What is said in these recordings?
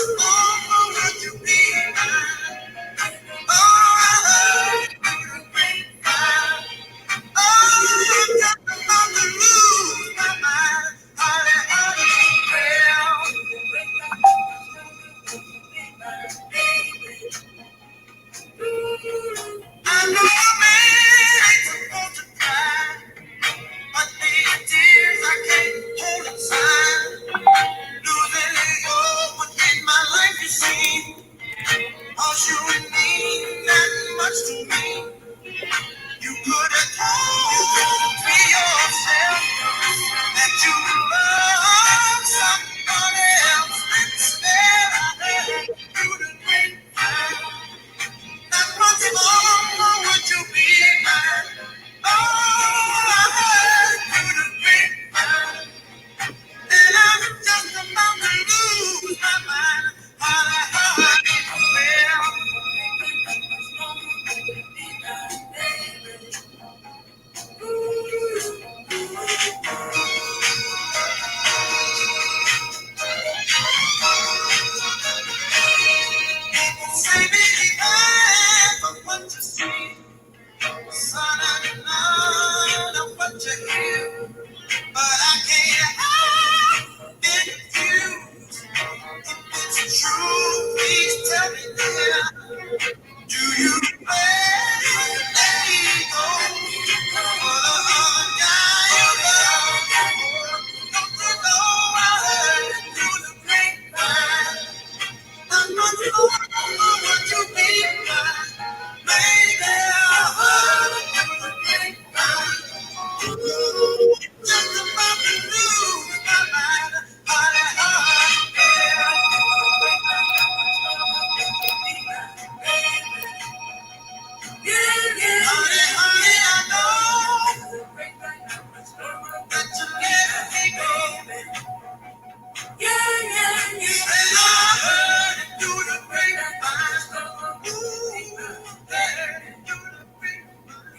Oh, would you be mine? Oh, oh, just about to lose my mind. Honey, I know a man ain't supposed to cry, but these tears I can't hold inside. Losing you would make my life, you see. 'Cause you mean that much to me. You could have told me yourself that you love somebody else. Instead, I heard you the great time. Not much longer would you be mine. Oh, I heard you the great time. And I'm just about to lose my mind. Say me of what you see, son, and none of what you hear, but I can't help it confused. If it's true, please tell me, dear. Do you let me go for the other guy you love? Don't you know I heard it through the grapevine? I'm not sure what you mean by maybe I heard it through the grapevine. Ooh, just about to lose my mind. Honey, honey, I know that you let me go. And I heard it through the grapevine. Ooh, heard it through the grapevine.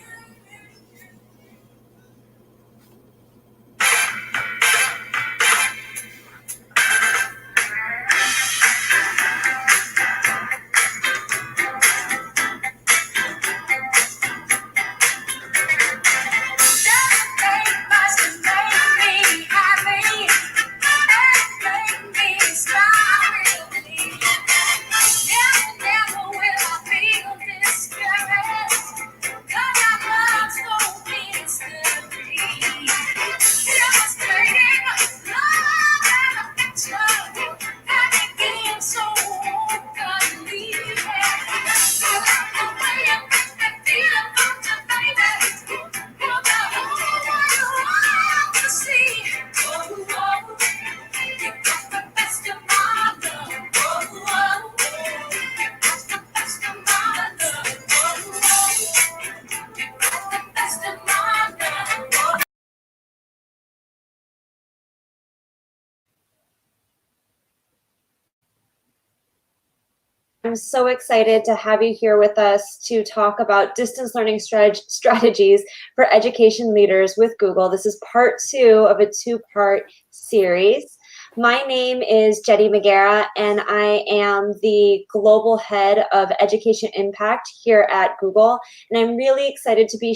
I'm so excited to have you here with us to talk about distance learning strategies for education leaders with Google. This is part 2 of a 2-part series. My name is Jennie Magiera, and I am the Global Head of Education Impact here at Google. And I'm really excited to be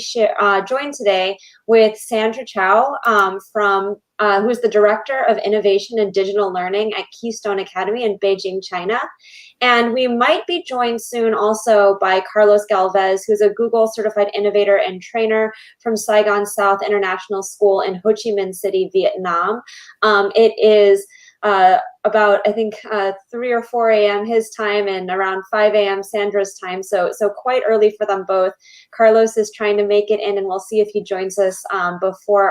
joined today with Sandra Chow who is the Director of Innovation and Digital Learning at Keystone Academy in Beijing, China. And we might be joined soon also by Carlos Galvez, who's a Google certified innovator and trainer from Saigon South International School in Ho Chi Minh City, Vietnam. It is about, I think, 3 or 4 a.m. his time and around 5 a.m. Sandra's time. So quite early for them both. Carlos is trying to make it in, and we'll see if he joins us before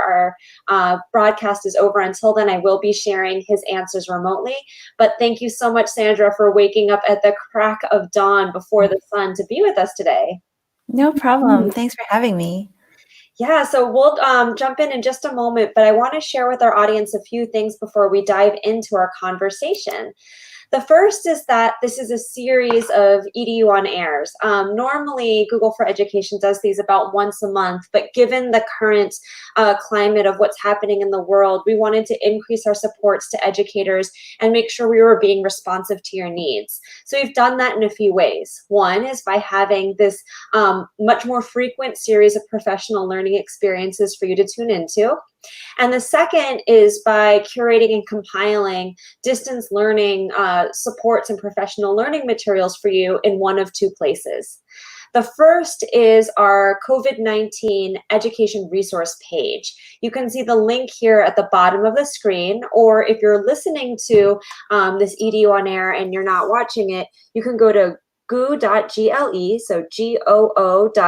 our broadcast is over. Until then, I will be sharing his answers remotely. But thank you so much, Sandra, for waking up at the crack of dawn before the sun to be with us today. No problem. Thanks for having me. Yeah, so we'll jump in just a moment, but I want to share with our audience a few things before we dive into our conversation. The first is that this is a series of EDU on airs. Normally, Google for Education does these about once a month, but given the current climate of what's happening in the world, we wanted to increase our supports to educators and make sure we were being responsive to your needs. So we've done that in a few ways. One is by having this much more frequent series of professional learning experiences for you to tune into. And the second is by curating and compiling distance learning supports and professional learning materials for you in one of two places. The first is our COVID-19 education resource page. You can see the link here at the bottom of the screen, or if you're listening to this EDU on air and you're not watching it, you can go to goo.gle, so goo.gle/EDU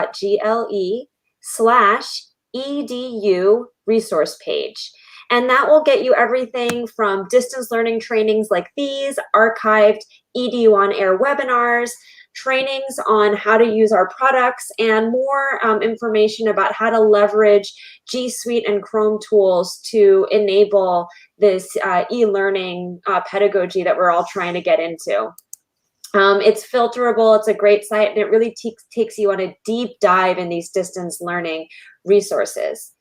resource page. And that will get you everything from distance learning trainings like these, archived EDU on air webinars, trainings on how to use our products, and more information about how to leverage G Suite and Chrome tools to enable this e-learning pedagogy that we're all trying to get into. It's filterable, it's a great site, and it really takes you on a deep dive in these distance learning resources.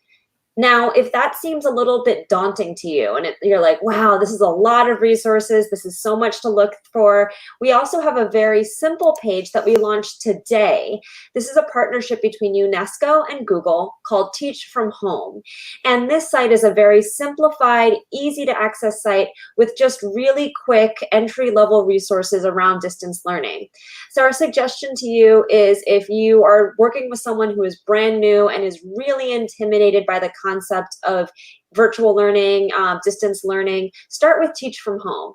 Now, if that seems a little bit daunting to you and you're like, wow, this is a lot of resources, this is so much to look for, we also have a very simple page that we launched today. This is a partnership between UNESCO and Google called Teach from Home. And this site is a very simplified, easy to access site with just really quick entry-level resources around distance learning. So our suggestion to you is, if you are working with someone who is brand new and is really intimidated by the concept of virtual learning, distance learning, start with Teach from Home.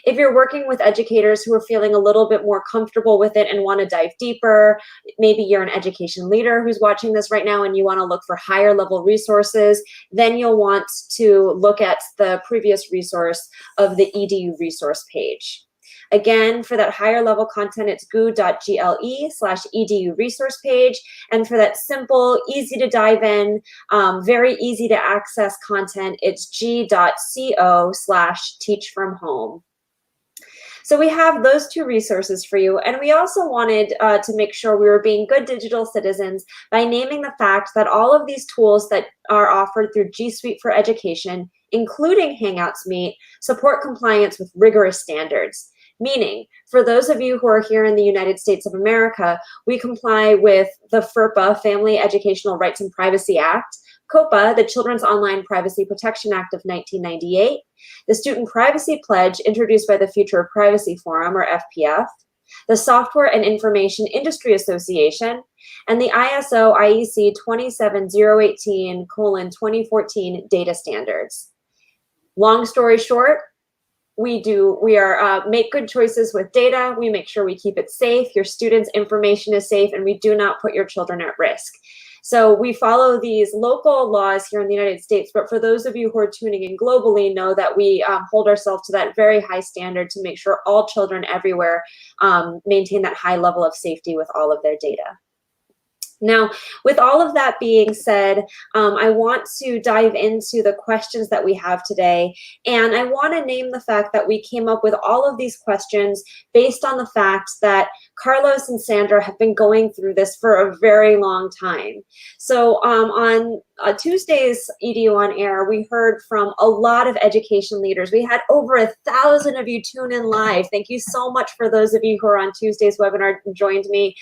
If you're working with educators who are feeling a little bit more comfortable with it and want to dive deeper, maybe you're an education leader who's watching this right now and you want to look for higher level resources, then you'll want to look at the previous resource of the EDU resource page. Again, for that higher level content, it's goo.gle/EDU resource page. And for that simple, easy to dive in, very easy to access content, it's g.co/teach from home. So we have those two resources for you. And we also wanted to make sure we were being good digital citizens by naming the fact that all of these tools that are offered through G Suite for Education, including Hangouts Meet, support compliance with rigorous standards. Meaning, for those of you who are here in the United States of America, we comply with the FERPA, Family Educational Rights and Privacy Act, COPPA, the Children's Online Privacy Protection Act of 1998, the Student Privacy Pledge introduced by the Future of Privacy Forum, or FPF, the Software and Information Industry Association, and the ISO IEC 27018:2014 data standards. Long story short, we make good choices with data. We make sure we keep it safe. Your students' information is safe, and we do not put your children at risk. So we follow these local laws here in the United States, but for those of you who are tuning in globally, know that we hold ourselves to that very high standard to make sure all children everywhere maintain that high level of safety with all of their data. Now, with all of that being said, I want to dive into the questions that we have today. And I want to name the fact that we came up with all of these questions based on the fact that Carlos and Sandra have been going through this for a very long time. So on Tuesday's EDU on Air, we heard from a lot of education leaders. We had over 1,000 of you tune in live. Thank you so much for those of you who are on Tuesday's webinar and joined me.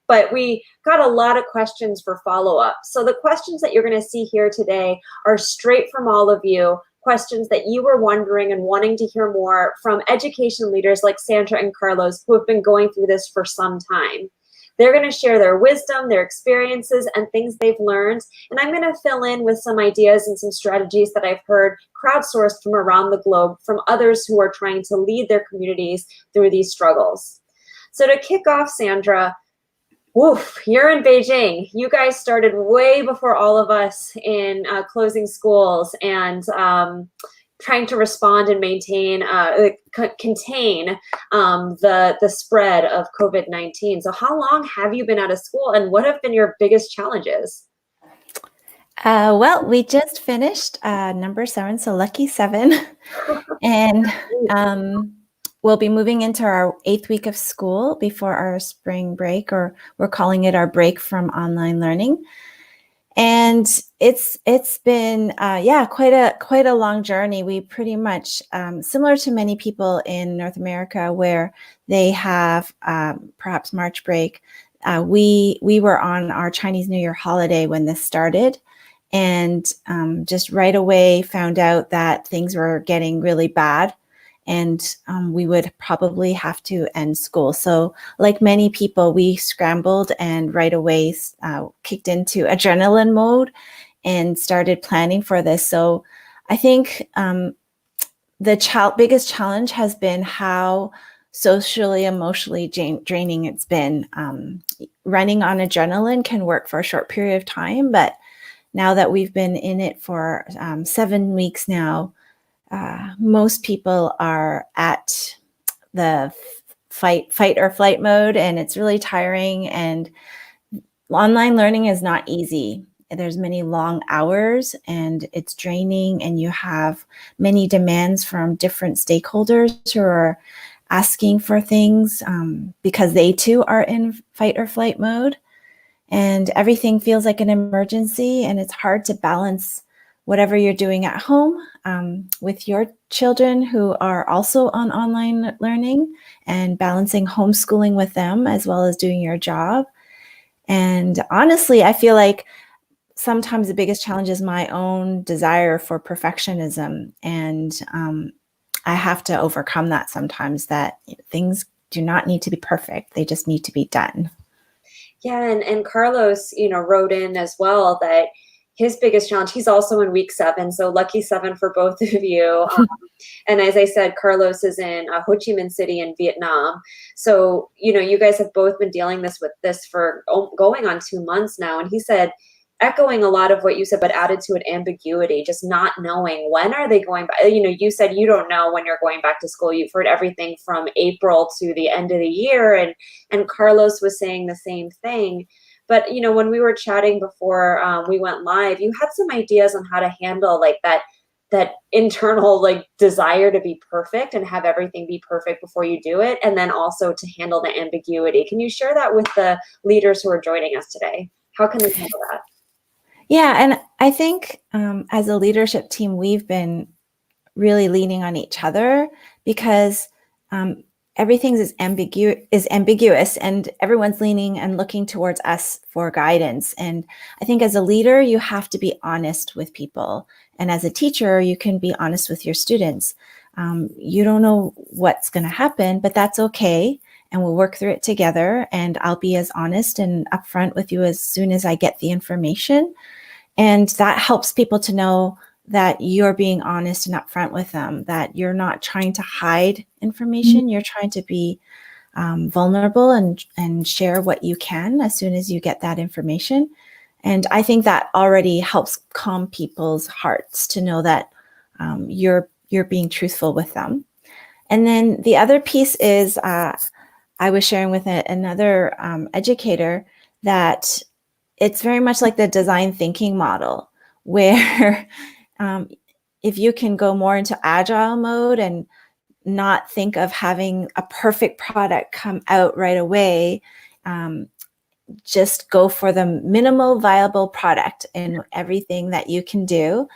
But we got a lot of questions for follow-up. So the questions that you're going to see here today are straight from all of you, questions that you were wondering and wanting to hear more from education leaders like Sandra and Carlos, who have been going through this for some time. They're going to share their wisdom, their experiences, and things they've learned. And I'm going to fill in with some ideas and some strategies that I've heard crowdsourced from around the globe from others who are trying to lead their communities through these struggles. So to kick off, Sandra, woof, you're in Beijing. You guys started way before all of us in closing schools and trying to respond and maintain, contain the spread of COVID-19. So how long have you been out of school, and what have been your biggest challenges? Well, we just finished number 7, so lucky 7. And we'll be moving into our 8th week of school before our spring break, or we're calling it our break from online learning. And it's been quite a long journey. We pretty much similar to many people in North America where they have perhaps March break. We were on our Chinese New Year holiday when this started, and just right away found out that things were getting really bad, and we would probably have to end school. So like many people, we scrambled and right away kicked into adrenaline mode and started planning for this. So I think the biggest challenge has been how socially, emotionally draining it's been. Running on adrenaline can work for a short period of time, but now that we've been in it for 7 weeks now, most people are at the fight or flight mode, and it's really tiring. And online learning is not easy. There's many long hours, and it's draining, and you have many demands from different stakeholders who are asking for things because they too are in fight or flight mode, and everything feels like an emergency, and it's hard to balance whatever you're doing at home with your children who are also on online learning, and balancing homeschooling with them as well as doing your job. And honestly, I feel like sometimes the biggest challenge is my own desire for perfectionism, and I have to overcome that sometimes, that things do not need to be perfect. They just need to be done. Yeah, and Carlos, wrote in as well that his biggest challenge, he's also in week 7, so lucky 7 for both of you. And as I said, Carlos is in Ho Chi Minh City in Vietnam. So, you guys have both been dealing with this for going on 2 months now. And he said, echoing a lot of what you said, but added to it ambiguity, just not knowing when are they going back. You said you don't know when you're going back to school. You've heard everything from April to the end of the year. And Carlos was saying the same thing. But, when we were chatting before we went live, you had some ideas on how to handle like that internal like desire to be perfect and have everything be perfect before you do it. And then also to handle the ambiguity. Can you share that with the leaders who are joining us today? How can they handle that? Yeah, and I think as a leadership team, we've been really leaning on each other because everything is ambiguous, and everyone's leaning and looking towards us for guidance. And I think as a leader, you have to be honest with people. And as a teacher, you can be honest with your students. You don't know what's going to happen, but that's okay. And we'll work through it together. And I'll be as honest and upfront with you as soon as I get the information. And that helps people to know that you're being honest and upfront with them, that you're not trying to hide information. You're trying to be vulnerable and share what you can as soon as you get that information. And I think that already helps calm people's hearts to know that you're being truthful with them. And then the other piece is I was sharing with another educator that it's very much like the design thinking model, where if you can go more into agile mode and not think of having a perfect product come out right away, just go for the minimal viable product in everything that you can do,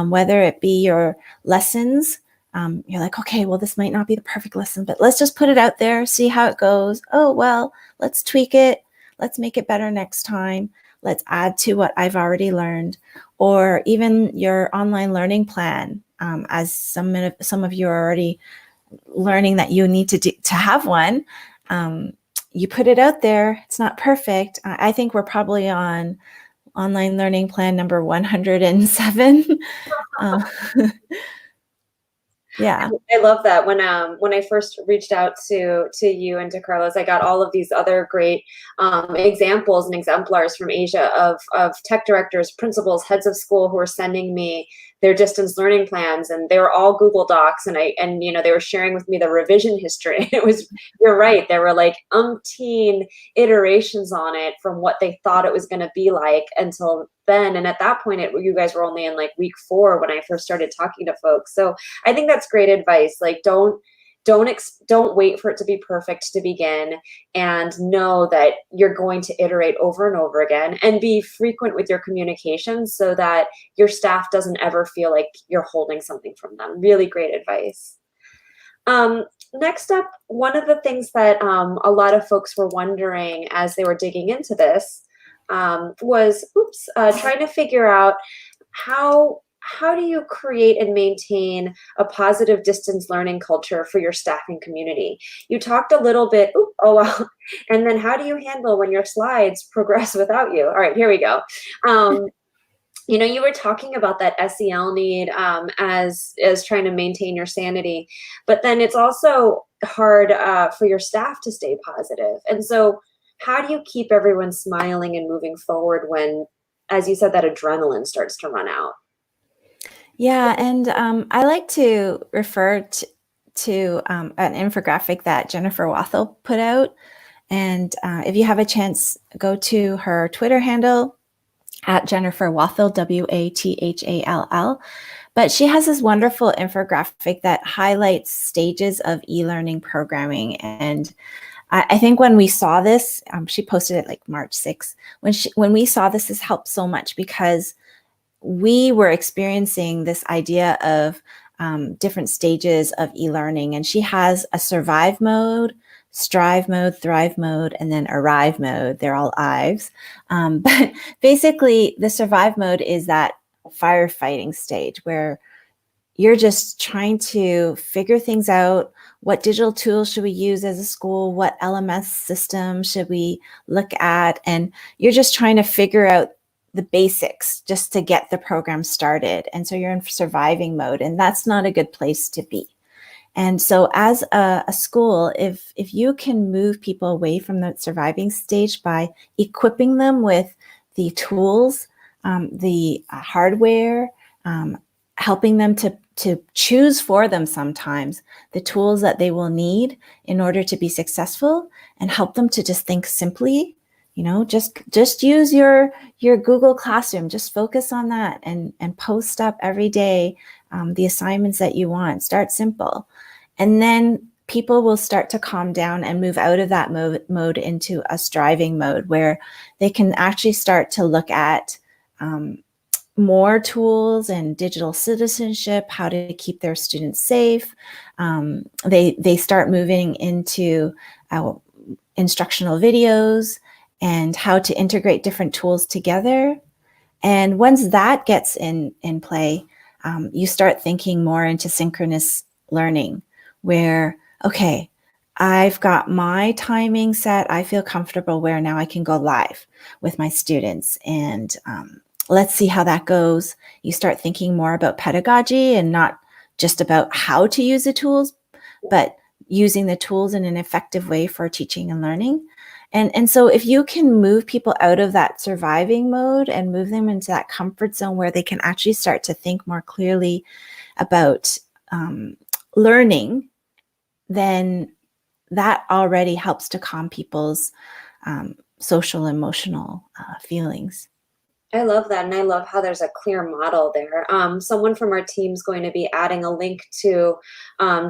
whether it be your lessons. You're like, okay, well, this might not be the perfect lesson, but let's just put it out there, see how it goes. Oh, well, let's tweak it. Let's make it better next time. Let's add to what I've already learned. Or even your online learning plan, as some of you are already learning that you need to have one. You put it out there. It's not perfect. I think we're probably on online learning plan number 107. Yeah. I love that. When I first reached out to you and to Carlos, I got all of these other great examples and exemplars from Asia of tech directors, principals, heads of school who were sending me their distance learning plans, and they were all Google Docs, and they were sharing with me the revision history. It was, you're right, there were like umpteen iterations on it from what they thought it was going to be like until then. And at that point, you guys were only in like week 4 when I first started talking to folks. So I think that's great advice. Like, don't don't wait for it to be perfect to begin, and know that you're going to iterate over and over again, and be frequent with your communications so that your staff doesn't ever feel like you're holding something from them. Really great advice. Next up, one of the things that a lot of folks were wondering as they were digging into this was trying to figure out how do you create and maintain a positive distance learning culture for your staff and community? You talked a little bit, and then how do you handle when your slides progress without you? All right, here we go. You were talking about that SEL need as trying to maintain your sanity, but then it's also hard for your staff to stay positive. And so how do you keep everyone smiling and moving forward when, as you said, that adrenaline starts to run out? Yeah, and I like to refer to an infographic that Jennifer Wathell put out. And if you have a chance, go to her Twitter handle at Jennifer Wathell, Wathall. But she has this wonderful infographic that highlights stages of e-learning programming. And I think when we saw this, she posted it like March 6th. When we saw this helped so much because we were experiencing this idea of different stages of e-learning. And she has a survive mode, strive mode, thrive mode, and then arrive mode. They're all Ives. But basically, the survive mode is that firefighting stage where you're just trying to figure things out. What digital tools should we use as a school? What LMS system should we look at? And you're just trying to figure out the basics just to get the program started. And so you're in surviving mode, and that's not a good place to be. And so as a school, if you can move people away from the surviving stage by equipping them with the tools, the hardware, helping them to choose for them sometimes the tools that they will need in order to be successful, and help them to just think simply, just use your Google Classroom, just focus on that and post up every day the assignments that you want. Start simple. And then people will start to calm down and move out of that mode into a striving mode where they can actually start to look at more tools and digital citizenship, how to keep their students safe. They start moving into instructional videos and how to integrate different tools together. And once that gets in play, you start thinking more into synchronous learning where, okay, I've got my timing set. I feel comfortable where now I can go live with my students, and let's see how that goes. You start thinking more about pedagogy and not just about how to use the tools, but using the tools in an effective way for teaching and learning. And so if you can move people out of that surviving mode and move them into that comfort zone where they can actually start to think more clearly about learning, then that already helps to calm people's social, emotional feelings. I love that, and I love how there's a clear model there. Someone from our team is going to be adding a link to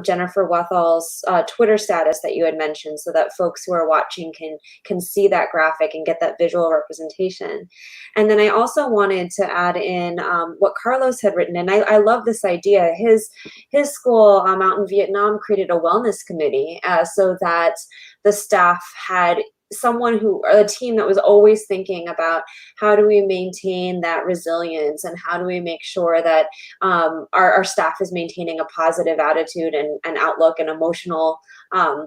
Jennifer Wathall's Twitter status that you had mentioned, so that folks who are watching can see that graphic and get that visual representation. And then I also wanted to add in what Carlos had written, and I love this idea. His school out in Vietnam created a wellness committee so that the staff had a team that was always thinking about how do we maintain that resilience, and how do we make sure that our staff is maintaining a positive attitude and outlook and emotional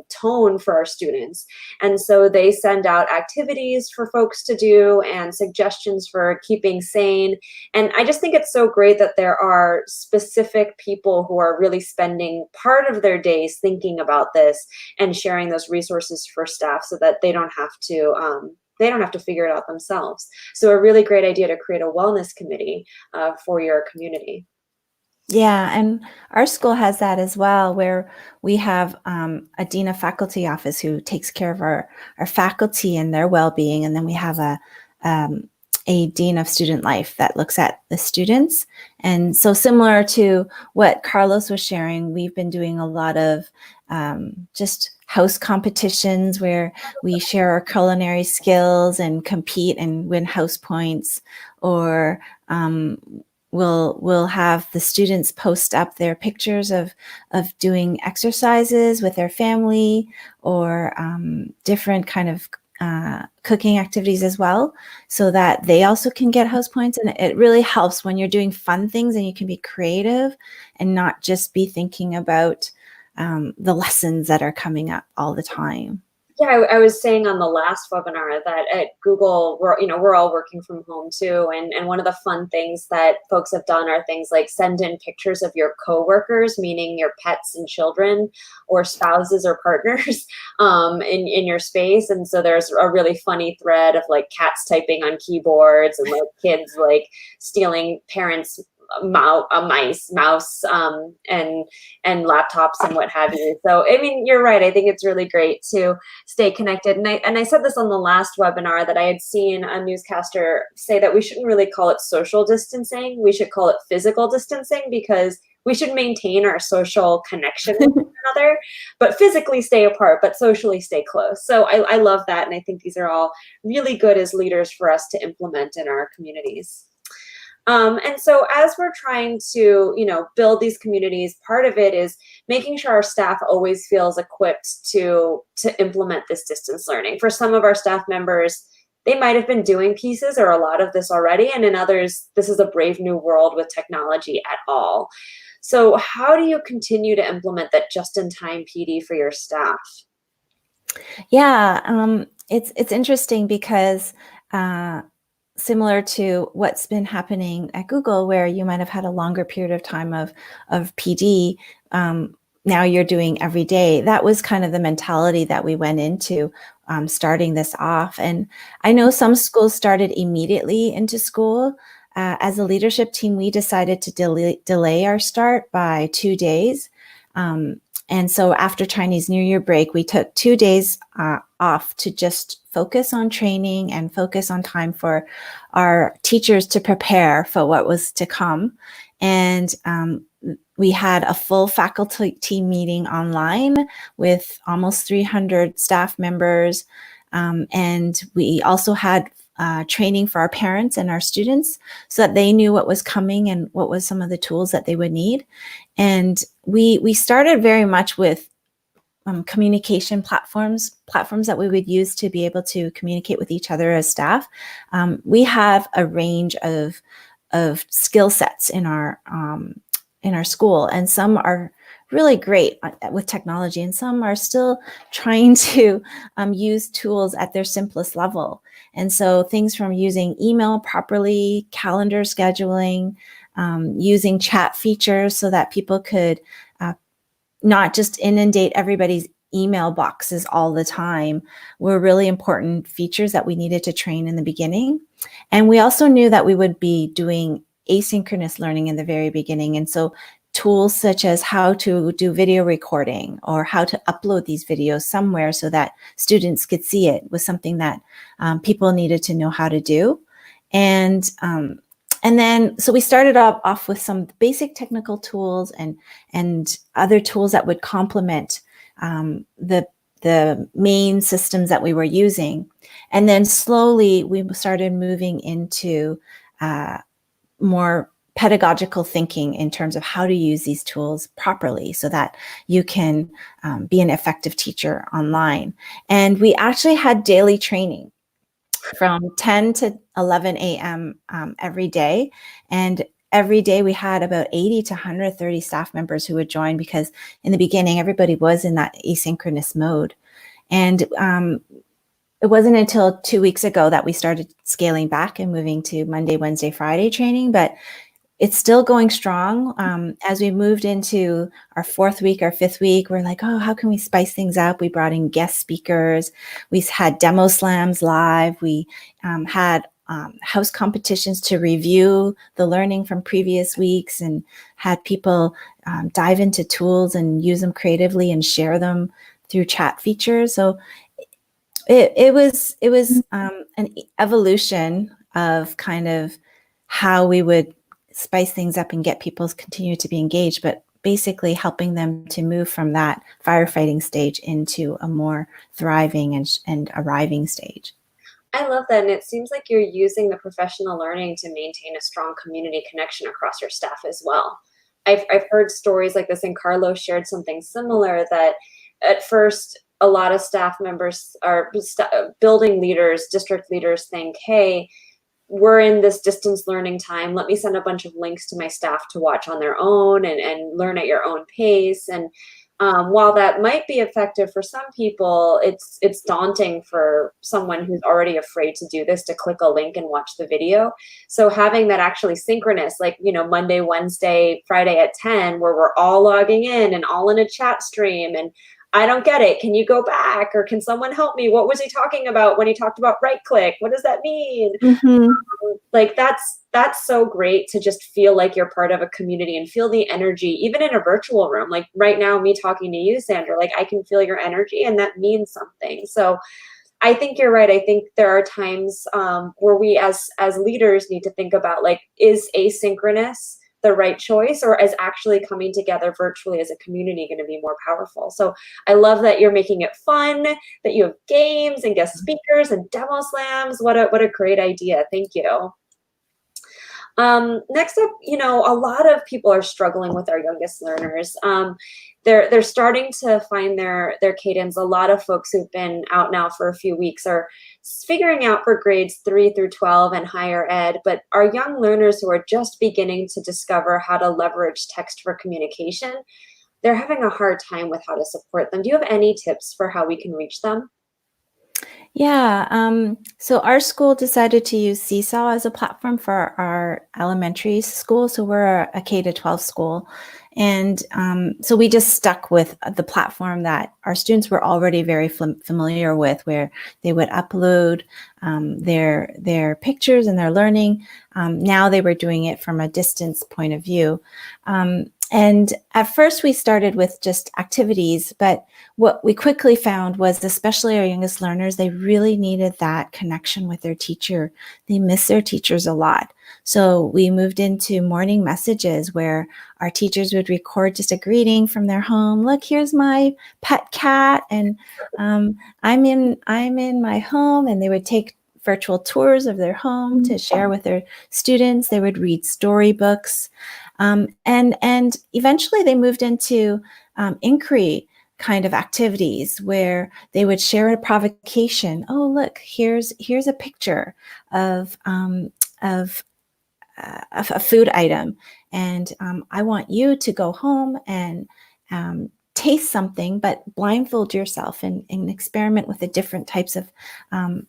tone for our students. And so they send out activities for folks to do and suggestions for keeping sane. And I just think it's so great that there are specific people who are really spending part of their days thinking about this and sharing those resources for staff so that they don't have to figure it out themselves. So a really great idea to create a wellness committee for your community. Yeah, and our school has that as well, where we have a dean of faculty office who takes care of our faculty and their well-being, and then we have a dean of student life that looks at the students. And so similar to what Carlos was sharing, we've been doing a lot of just house competitions where we share our culinary skills and compete and win house points, or we'll have the students post up their pictures of doing exercises with their family, or different kind of cooking activities as well, so that they also can get house points. And it really helps when you're doing fun things and you can be creative and not just be thinking about the lessons that are coming up all the time. Yeah, I was saying on the last webinar that at Google, we're all working from home too, and one of the fun things that folks have done are things like send in pictures of your coworkers, meaning your pets and children, or spouses or partners, in your space. And so there's a really funny thread of like cats typing on keyboards and like kids like stealing parents' mouse, and laptops and what have you. So I mean, you're right. I think it's really great to stay connected. And I said this on the last webinar, that I had seen a newscaster say that we shouldn't really call it social distancing. We should call it physical distancing, because we should maintain our social connection with one another, but physically stay apart, but socially stay close. So I love that. And I think these are all really good as leaders for us to implement in our communities. And so as we're trying to, build these communities, part of it is making sure our staff always feels equipped to implement this distance learning. For some of our staff members, they might have been doing pieces or a lot of this already, and in others, this is a brave new world with technology at all. So how do you continue to implement that just-in-time PD for your staff? Yeah, it's interesting because similar to what's been happening at Google, where you might have had a longer period of time of PD, now you're doing every day. That was kind of the mentality that we went into starting this off. And I know some schools started immediately into school. As a leadership team, we decided to delay our start by 2 days. And so after Chinese New Year break, we took 2 days off to just focus on training and focus on time for our teachers to prepare for what was to come. And we had a full faculty team meeting online with almost 300 staff members. And we also had training for our parents and our students so that they knew what was coming and what was some of the tools that they would need. And we started very much with communication platforms that we would use to be able to communicate with each other as staff. We have a range of skill sets in our school, and some are really great with technology, and some are still trying to use tools at their simplest level. And so things from using email properly, calendar scheduling, using chat features so that people could not just inundate everybody's email boxes all the time, were really important features that we needed to train in the beginning. And we also knew that we would be doing asynchronous learning in the very beginning. And so tools such as how to do video recording or how to upload these videos somewhere so that students could see it was something that people needed to know how to do. And then, so we started off with some basic technical tools and other tools that would complement the main systems that we were using. And then slowly we started moving into more pedagogical thinking in terms of how to use these tools properly so that you can be an effective teacher online. And we actually had daily training from 10 to 11 a.m. Every day. And every day we had about 80 to 130 staff members who would join, because in the beginning, everybody was in that asynchronous mode. And it wasn't until 2 weeks ago that we started scaling back and moving to Monday, Wednesday, Friday training, but it's still going strong. As we moved into our 4th week, our 5th week, we're like, oh, how can we spice things up? We brought in guest speakers. We had demo slams live. We had house competitions to review the learning from previous weeks, and had people dive into tools and use them creatively and share them through chat features. So it was an evolution of kind of how we would spice things up and get people to continue to be engaged, but basically helping them to move from that firefighting stage into a more thriving and arriving stage. I love that. And it seems like you're using the professional learning to maintain a strong community connection across your staff as well. I've heard stories like this, and Carlos shared something similar, that at first a lot of staff members or building leaders, district leaders think, hey, we're in this distance learning time. Let me send a bunch of links to my staff to watch on their own and learn at your own pace. And while that might be effective for some people, it's daunting for someone who's already afraid to do this, to click a link and watch the video. So having that actually synchronous, like, Monday, Wednesday, Friday at 10, where we're all logging in and all in a chat stream, and I don't get it. Can you go back? Or can someone help me? What was he talking about when he talked about right click? What does that mean? Mm-hmm. Like that's so great to just feel like you're part of a community and feel the energy, even in a virtual room. Like right now, me talking to you, Sandra, like I can feel your energy, and that means something. So I think you're right. I think there are times where we as leaders need to think about, like, is asynchronous the right choice, or is actually coming together virtually as a community going to be more powerful? So I love that you're making it fun, that you have games and guest speakers and demo slams. What a great idea. Thank you. Next up, a lot of people are struggling with our youngest learners. They're starting to find their cadence. A lot of folks who've been out now for a few weeks are figuring out for grades 3 through 12 and higher ed, but our young learners who are just beginning to discover how to leverage text for communication, they're having a hard time with how to support them. Do you have any tips for how we can reach them? Yeah, so our school decided to use Seesaw as a platform for our elementary school. So we're a K to 12 school. And so we just stuck with the platform that our students were already very familiar with, where they would upload their pictures and their learning. Now they were doing it from a distance point of view. And at first we started with just activities, but what we quickly found was, especially our youngest learners, they really needed that connection with their teacher. They miss their teachers a lot. So we moved into morning messages where our teachers would record just a greeting from their home. Look, here's my pet cat, and I'm in my home, and they would take virtual tours of their home to share with their students. They would read storybooks. And eventually they moved into inquiry kind of activities where they would share a provocation. Oh, look, here's a picture of a food item, and I want you to go home and taste something, but blindfold yourself and experiment with the different types of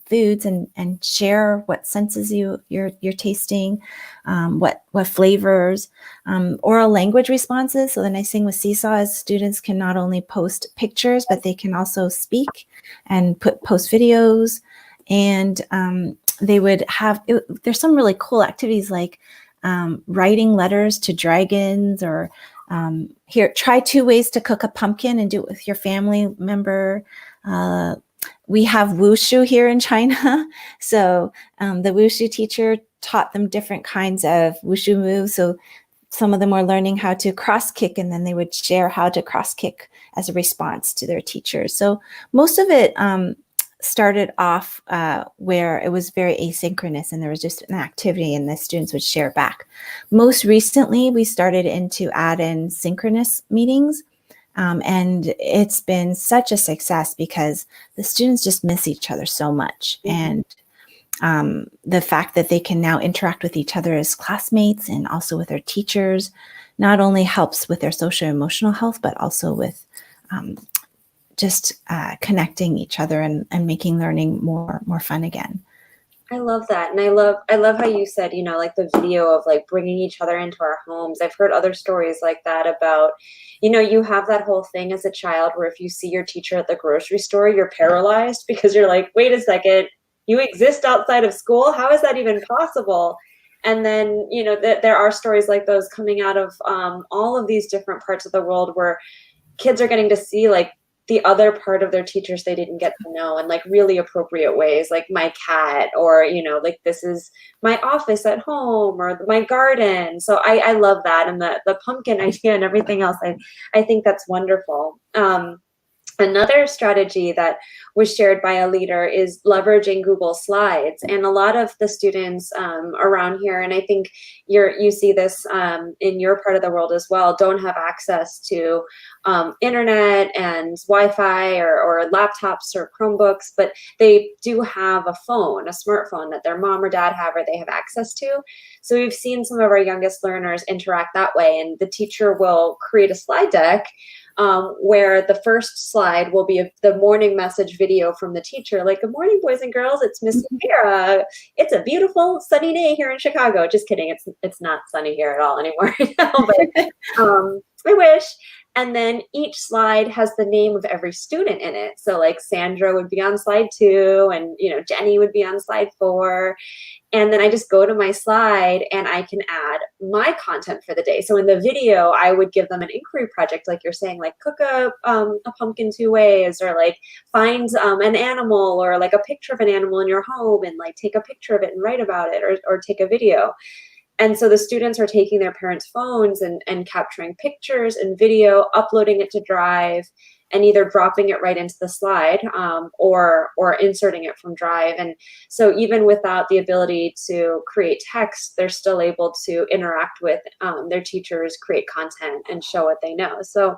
foods and share what senses you're tasting, what flavors, oral language responses. So the nice thing with Seesaw is students can not only post pictures, but they can also speak and post videos. And they would have, there's some really cool activities like writing letters to dragons, or here, try 2 ways to cook a pumpkin and do it with your family member. We have wushu here in China. So the wushu teacher taught them different kinds of wushu moves. So some of them were learning how to cross kick, and then they would share how to cross kick as a response to their teachers. So most of it started off where it was very asynchronous, and there was just an activity and the students would share back. Most recently, we started to add in synchronous meetings, and it's been such a success because the students just miss each other so much. Mm-hmm. And the fact that they can now interact with each other as classmates and also with their teachers not only helps with their social emotional health, but also with just connecting each other and making learning more fun again. I love that. And I love how you said, like the video of like bringing each other into our homes. I've heard other stories like that about, you have that whole thing as a child where if you see your teacher at the grocery store, you're paralyzed because you're like, wait a second, you exist outside of school? How is that even possible? And then, there are stories like those coming out of all of these different parts of the world where kids are getting to see like the other part of their teachers they didn't get to know in like really appropriate ways, like my cat, or, you know, like this is my office at home, or my garden. So I love that. And the pumpkin idea and everything else, I think that's wonderful. Another strategy that was shared by a leader is leveraging Google Slides, and a lot of the students around here, and I think you see this in your part of the world as well, don't have access to internet and Wi-Fi or laptops or Chromebooks, but they do have a phone, a smartphone that their mom or dad have or they have access to. So we've seen some of our youngest learners interact that way, and the teacher will create a slide deck where the first slide will be the morning message video from the teacher, like, good morning, boys and girls, it's Miss Magiera. It's a beautiful sunny day here in Chicago. Just kidding, it's not sunny here at all anymore. But I wish. And then each slide has the name of every student in it. So like Sandra would be on slide 2, and, you know, Jenny would be on slide 4. And then I just go to my slide and I can add my content for the day. So in the video, I would give them an inquiry project, like you're saying, like cook a pumpkin 2 ways, or like find an animal, or like a picture of an animal in your home and like take a picture of it and write about it, or take a video. And so the students are taking their parents' phones and capturing pictures and video, uploading it to Drive, and either dropping it right into the slide or inserting it from Drive. And so even without the ability to create text, they're still able to interact with their teachers, create content, and show what they know. So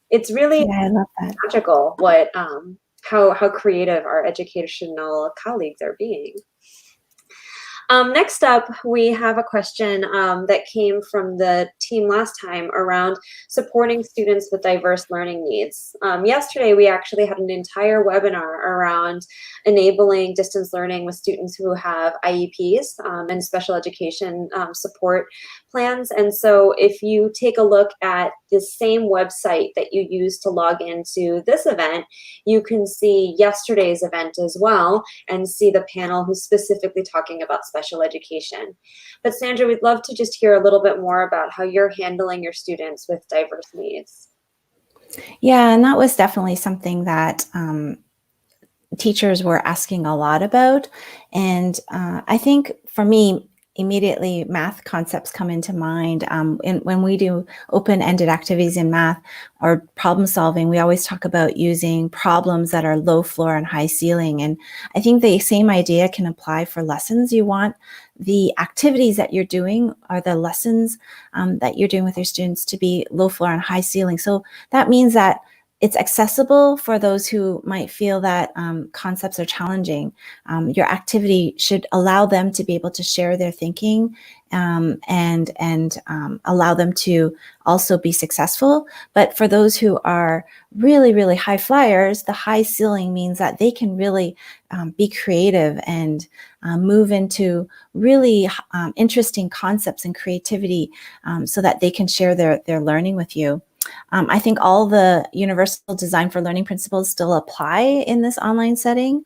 it's really Yeah, I love that. magical what how creative our educational colleagues are being. Next up, we have a question that came from the team last time around supporting students with diverse learning needs. Yesterday, we actually had an entire webinar around enabling distance learning with students who have IEPs and special education support plans. And so if you take a look at the same website that you used to log into this event, you can see yesterday's event as well and see the panel who's specifically talking about special education. But Sandra, we'd love to just hear a little bit more about how you're handling your students with diverse needs. Yeah, and that was definitely something that teachers were asking a lot about. And I think for me, immediately math concepts come into mind. When we do open-ended activities in math or problem solving, we always talk about using problems that are low floor and high ceiling. And I think the same idea can apply for lessons. You want the activities that you're doing or the lessons that you're doing with your students to be low floor and high ceiling. So that means that it's accessible for those who might feel that concepts are challenging. Your activity should allow them to be able to share their thinking and allow them to also be successful. But for those who are really, really high flyers, the high ceiling means that they can really be creative and move into really interesting concepts and creativity so that they can share their learning with you. I think all the universal design for learning principles still apply in this online setting.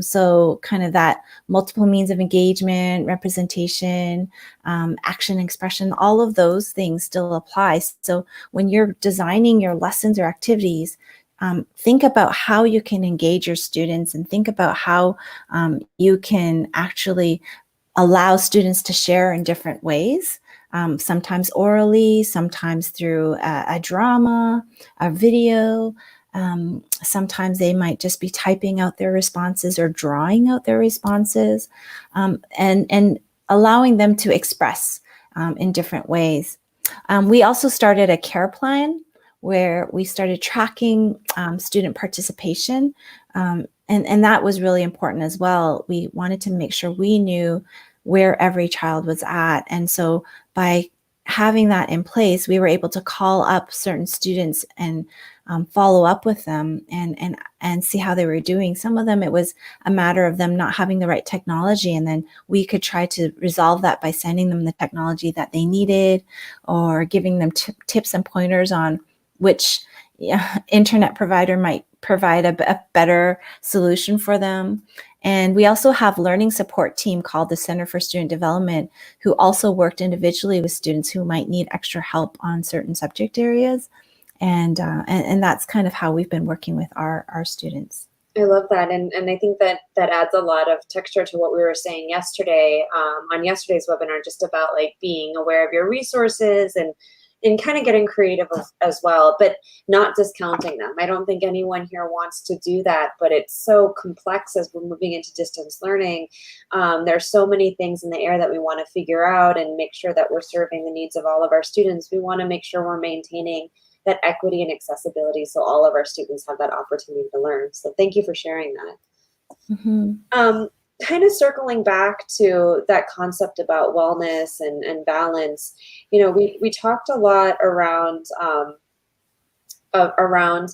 So kind of that multiple means of engagement, representation, action, expression, all of those things still apply. So when you're designing your lessons or activities, think about how you can engage your students and think about how you can actually allow students to share in different ways. Sometimes orally, sometimes through a drama, a video. Sometimes they might just be typing out their responses or drawing out their responses, and allowing them to express in different ways. We also started a care plan where we started tracking student participation, and that was really important as well. We wanted to make sure we knew where every child was at. And so by having that in place, we were able to call up certain students and follow up with them and see how they were doing. Some of them, it was a matter of them not having the right technology, and then we could try to resolve that by sending them the technology that they needed or giving them tips and pointers on which internet provider might provide a better solution for them. And we also have learning support team called the Center for Student Development, who also worked individually with students who might need extra help on certain subject areas. And that's kind of how we've been working with our students. I love that. And I think that that adds a lot of texture to what we were saying yesterday, on yesterday's webinar, just about like being aware of your resources and kind of getting creative as well, but not discounting them. I don't think anyone here wants to do that, but it's so complex as we're moving into distance learning. There's so many things in the air that we want to figure out and make sure that we're serving the needs of all of our students. We want to make sure we're maintaining that equity and accessibility so all of our students have that opportunity to learn. So thank you for sharing that. Mm-hmm. Kind of circling back to that concept about wellness and balance, you know, we talked a lot around around,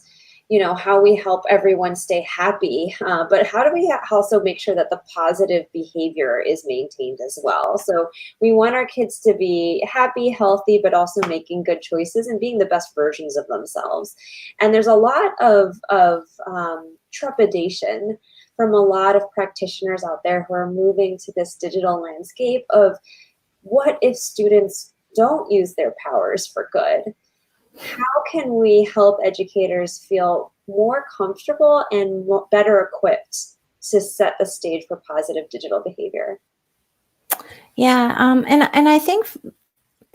you know, how we help everyone stay happy, but how do we also make sure that the positive behavior is maintained as well? So we want our kids to be happy, healthy, but also making good choices and being the best versions of themselves. And there's a lot of trepidation from a lot of practitioners out there who are moving to this digital landscape of what if students don't use their powers for good? How can we help educators feel more comfortable and better equipped to set the stage for positive digital behavior? Yeah, and I think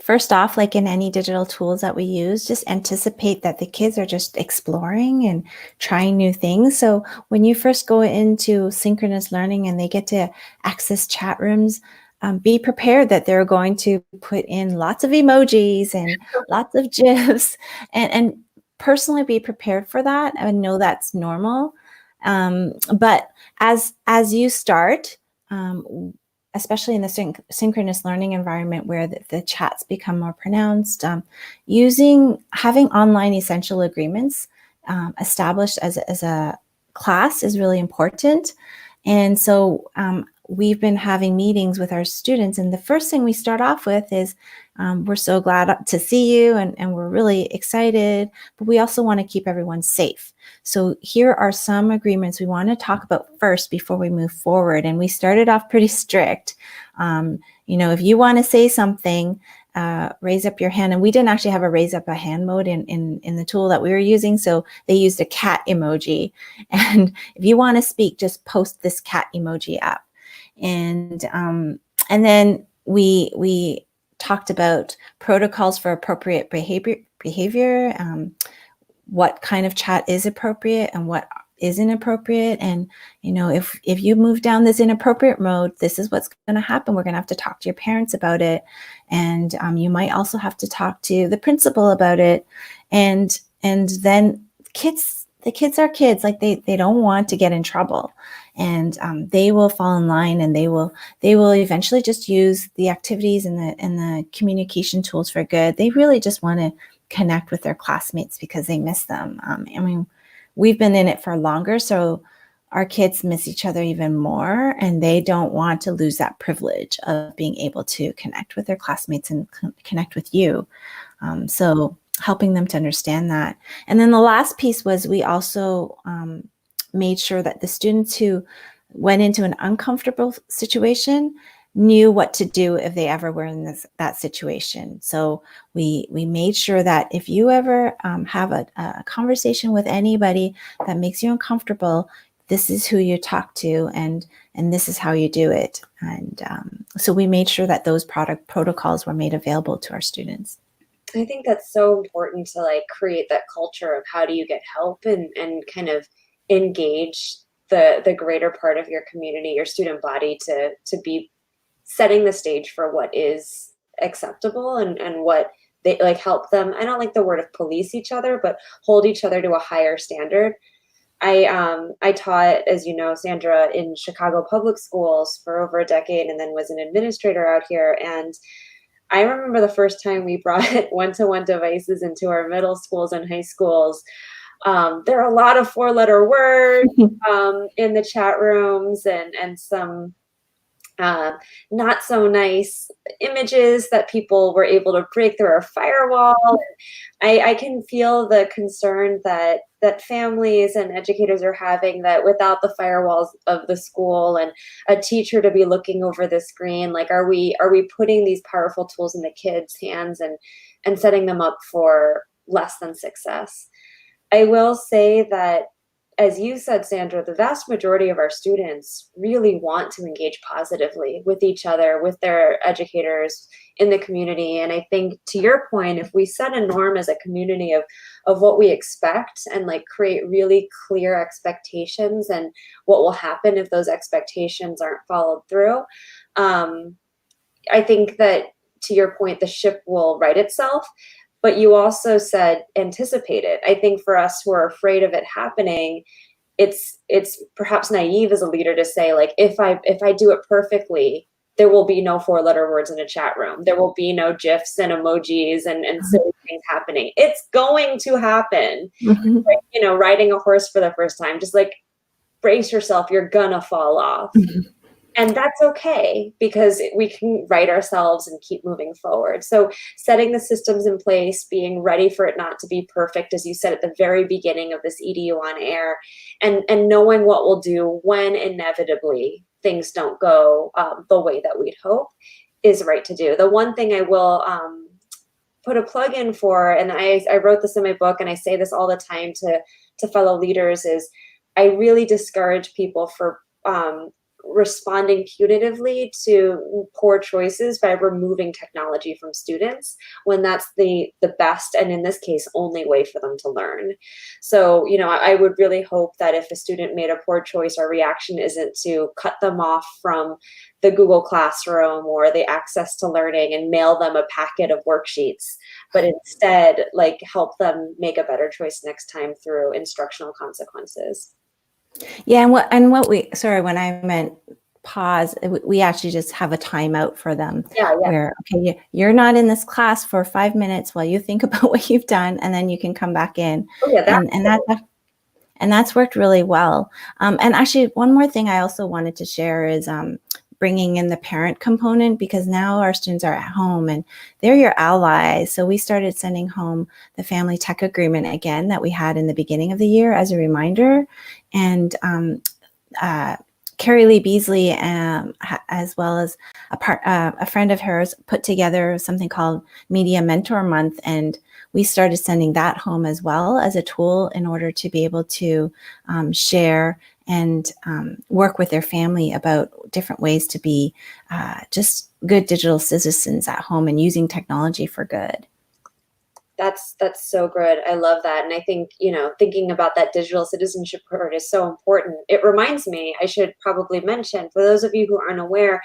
first off, like in any digital tools that we use, just anticipate that the kids are just exploring and trying new things. So when you first go into synchronous learning and they get to access chat rooms, be prepared that they're going to put in lots of emojis and lots of GIFs, and personally be prepared for that and know that's normal. But as you start, especially in the synchronous learning environment where the chats become more pronounced, having online essential agreements established as a class is really important. And so we've been having meetings with our students, and the first thing we start off with is we're so glad to see you, and we're really excited, but we also want to keep everyone safe. So here are some agreements we want to talk about first before we move forward. And we started off pretty strict. If you want to say something, raise up your hand. And we didn't actually have a raise up a hand mode in the tool that we were using. So they used a cat emoji. And if you want to speak, just post this cat emoji up. And then we talked about protocols for appropriate behavior, what kind of chat is appropriate and what is inappropriate. And, if you move down this inappropriate mode, this is what's going to happen. We're going to have to talk to your parents about it. And you might also have to talk to the principal about it. And then the kids are kids, like they don't want to get in trouble, and they will fall in line, and they will eventually just use the activities and the communication tools for good. They really just want to connect with their classmates because they miss them. We've been in it for longer, so our kids miss each other even more, and they don't want to lose that privilege of being able to connect with their classmates and connect with you. So helping them to understand that. And then the last piece was we also made sure that the students who went into an uncomfortable situation knew what to do if they ever were in that situation. So we made sure that if you ever have a conversation with anybody that makes you uncomfortable, this is who you talk to, and this is how you do it. And so we made sure that those protocols were made available to our students. I think that's so important to like create that culture of how do you get help and kind of engage the greater part of your community, your student body, to be setting the stage for what is acceptable and what they like, help them. I don't like the word of police each other, but hold each other to a higher standard. I taught, as you know, Sandra, in Chicago public schools for over a decade, and then was an administrator out here. And I remember the first time we brought one-to-one devices into our middle schools and high schools. There are a lot of four-letter words in the chat rooms, and some not so nice images that people were able to break through our firewall. I can feel the concern that families and educators are having, that without the firewalls of the school and a teacher to be looking over the screen, like are we putting these powerful tools in the kids' hands and setting them up for less than success. I will say that, as you said, Sandra, the vast majority of our students really want to engage positively with each other, with their educators in the community. And I think, to your point, if we set a norm as a community of what we expect and like create really clear expectations and what will happen if those expectations aren't followed through, I think that, to your point, the ship will right itself. But you also said anticipate it. I think for us who are afraid of it happening, it's perhaps naive as a leader to say, like, if I do it perfectly, there will be no 4-letter words in a chat room. There will be no GIFs and emojis and silly things happening. It's going to happen. Mhm. Like, riding a horse for the first time, just like brace yourself, you're gonna fall off. Mhm. And that's okay, because we can right ourselves and keep moving forward. So setting the systems in place, being ready for it not to be perfect, as you said at the very beginning of this EDU on air, and knowing what we'll do when inevitably things don't go the way that we'd hope, is right to do. The one thing I will put a plug in for, and I wrote this in my book, and I say this all the time to fellow leaders, is I really discourage people for responding punitively to poor choices by removing technology from students, when that's the best, and in this case only, way for them to learn. So I would really hope that if a student made a poor choice, our reaction isn't to cut them off from the Google Classroom or the access to learning and mail them a packet of worksheets, but instead like help them make a better choice next time through instructional consequences. Yeah, when I meant pause, we actually just have a timeout for them. Yeah. Where, okay, you're not in this class for 5 minutes while you think about what you've done, and then you can come back in. Oh yeah, And that's worked really well. And actually, one more thing I also wanted to share is bringing in the parent component, because now our students are at home and they're your allies. So we started sending home the family tech agreement again that we had in the beginning of the year as a reminder. And Carrie Lee Beasley, as well as a friend of hers, put together something called Media Mentor Month, and we started sending that home as well as a tool in order to be able to share and work with their family about different ways to be just good digital citizens at home and using technology for good. That's so good. I love that. And I think, thinking about that digital citizenship part is so important. It reminds me, I should probably mention, for those of you who aren't aware,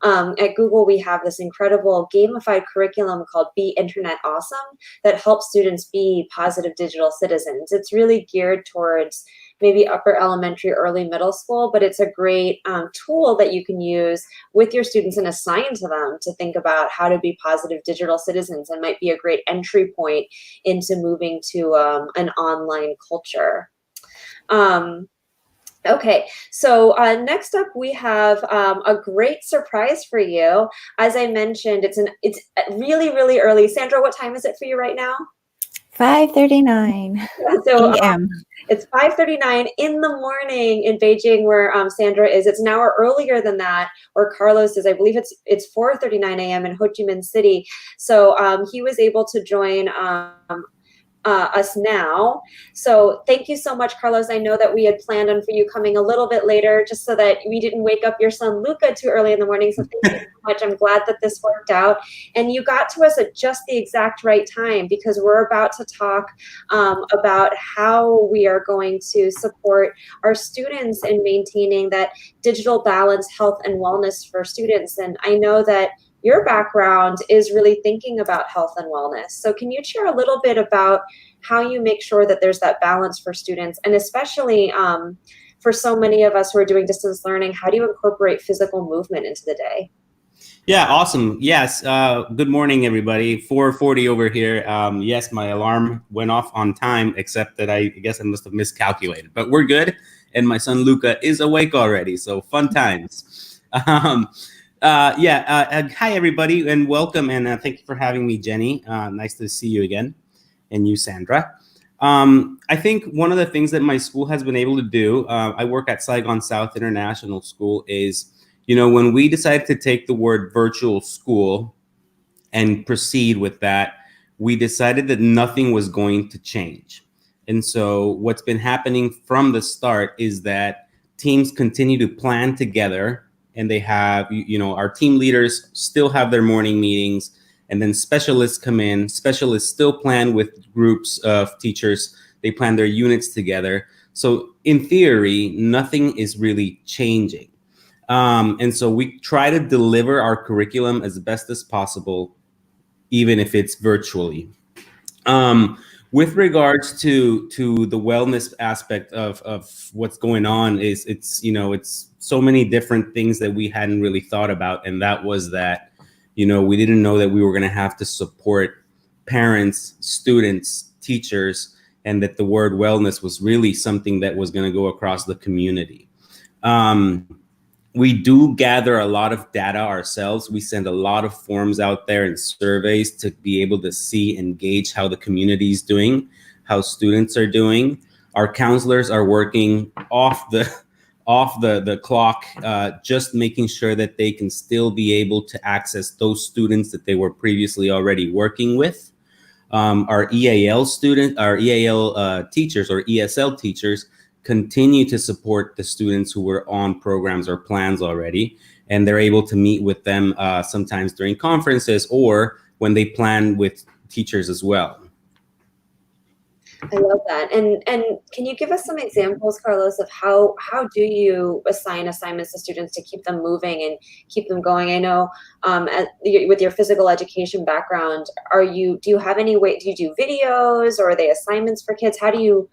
at Google, we have this incredible gamified curriculum called Be Internet Awesome that helps students be positive digital citizens. It's really geared towards maybe upper elementary, early middle school, but it's a great tool that you can use with your students and assign to them to think about how to be positive digital citizens, and might be a great entry point into moving to an online culture. Okay, so next up we have a great surprise for you. As I mentioned, it's really, really early. Sandra, what time is it for you right now? 5:39 So a.m. It's 5:39 in the morning in Beijing, where Sandra is. It's an hour earlier than that, or Carlos is. I believe it's 4:39 a.m. in Ho Chi Minh City. So he was able to join us now. So thank you so much, Carlos. I know that we had planned on for you coming a little bit later, just so that we didn't wake up your son Luca too early in the morning. So thank you so much. I'm glad that this worked out. And you got to us at just the exact right time, because we're about to talk about how we are going to support our students in maintaining that digital balance, health, and wellness for students. And I know that your background is really thinking about health and wellness. So can you share a little bit about how you make sure that there's that balance for students, and especially for so many of us who are doing distance learning, how do you incorporate physical movement into the day? Yeah, awesome. Yes. Good morning, everybody. 4:40 over here. Yes, my alarm went off on time, except that I guess I must have miscalculated, but we're good. And my son Luca is awake already. So fun times. Hi, everybody, and welcome. And thank you for having me, Jenny. Nice to see you again. And you, Sandra. I think one of the things that my school has been able to do, I work at Saigon South International School, is, when we decided to take the word virtual school and proceed with that, we decided that nothing was going to change. And so what's been happening from the start is that teams continue to plan together, and they have, our team leaders still have their morning meetings, and then specialists come in. Specialists still plan with groups of teachers. They plan their units together. So in theory, nothing is really changing. And so we try to deliver our curriculum as best as possible, even if it's virtually. With regards to the wellness aspect of what's going on, it's so many different things that we hadn't really thought about, and that was that we didn't know that we were going to have to support parents, students, teachers, and that the word wellness was really something that was going to go across the community. We do gather a lot of data ourselves. We send a lot of forms out there and surveys to be able to see and gauge how the community is doing, how students are doing. Our counselors are working off the clock, just making sure that they can still be able to access those students that they were previously already working with. Our EAL teachers or ESL teachers continue to support the students who were on programs or plans already, and they're able to meet with them sometimes during conferences or when they plan with teachers as well. I love that. And can you give us some examples, Carlos, of how do you assign assignments to students to keep them moving and keep them going? I know with your physical education background, do you have any way, do you do videos, or are they assignments for kids? How do you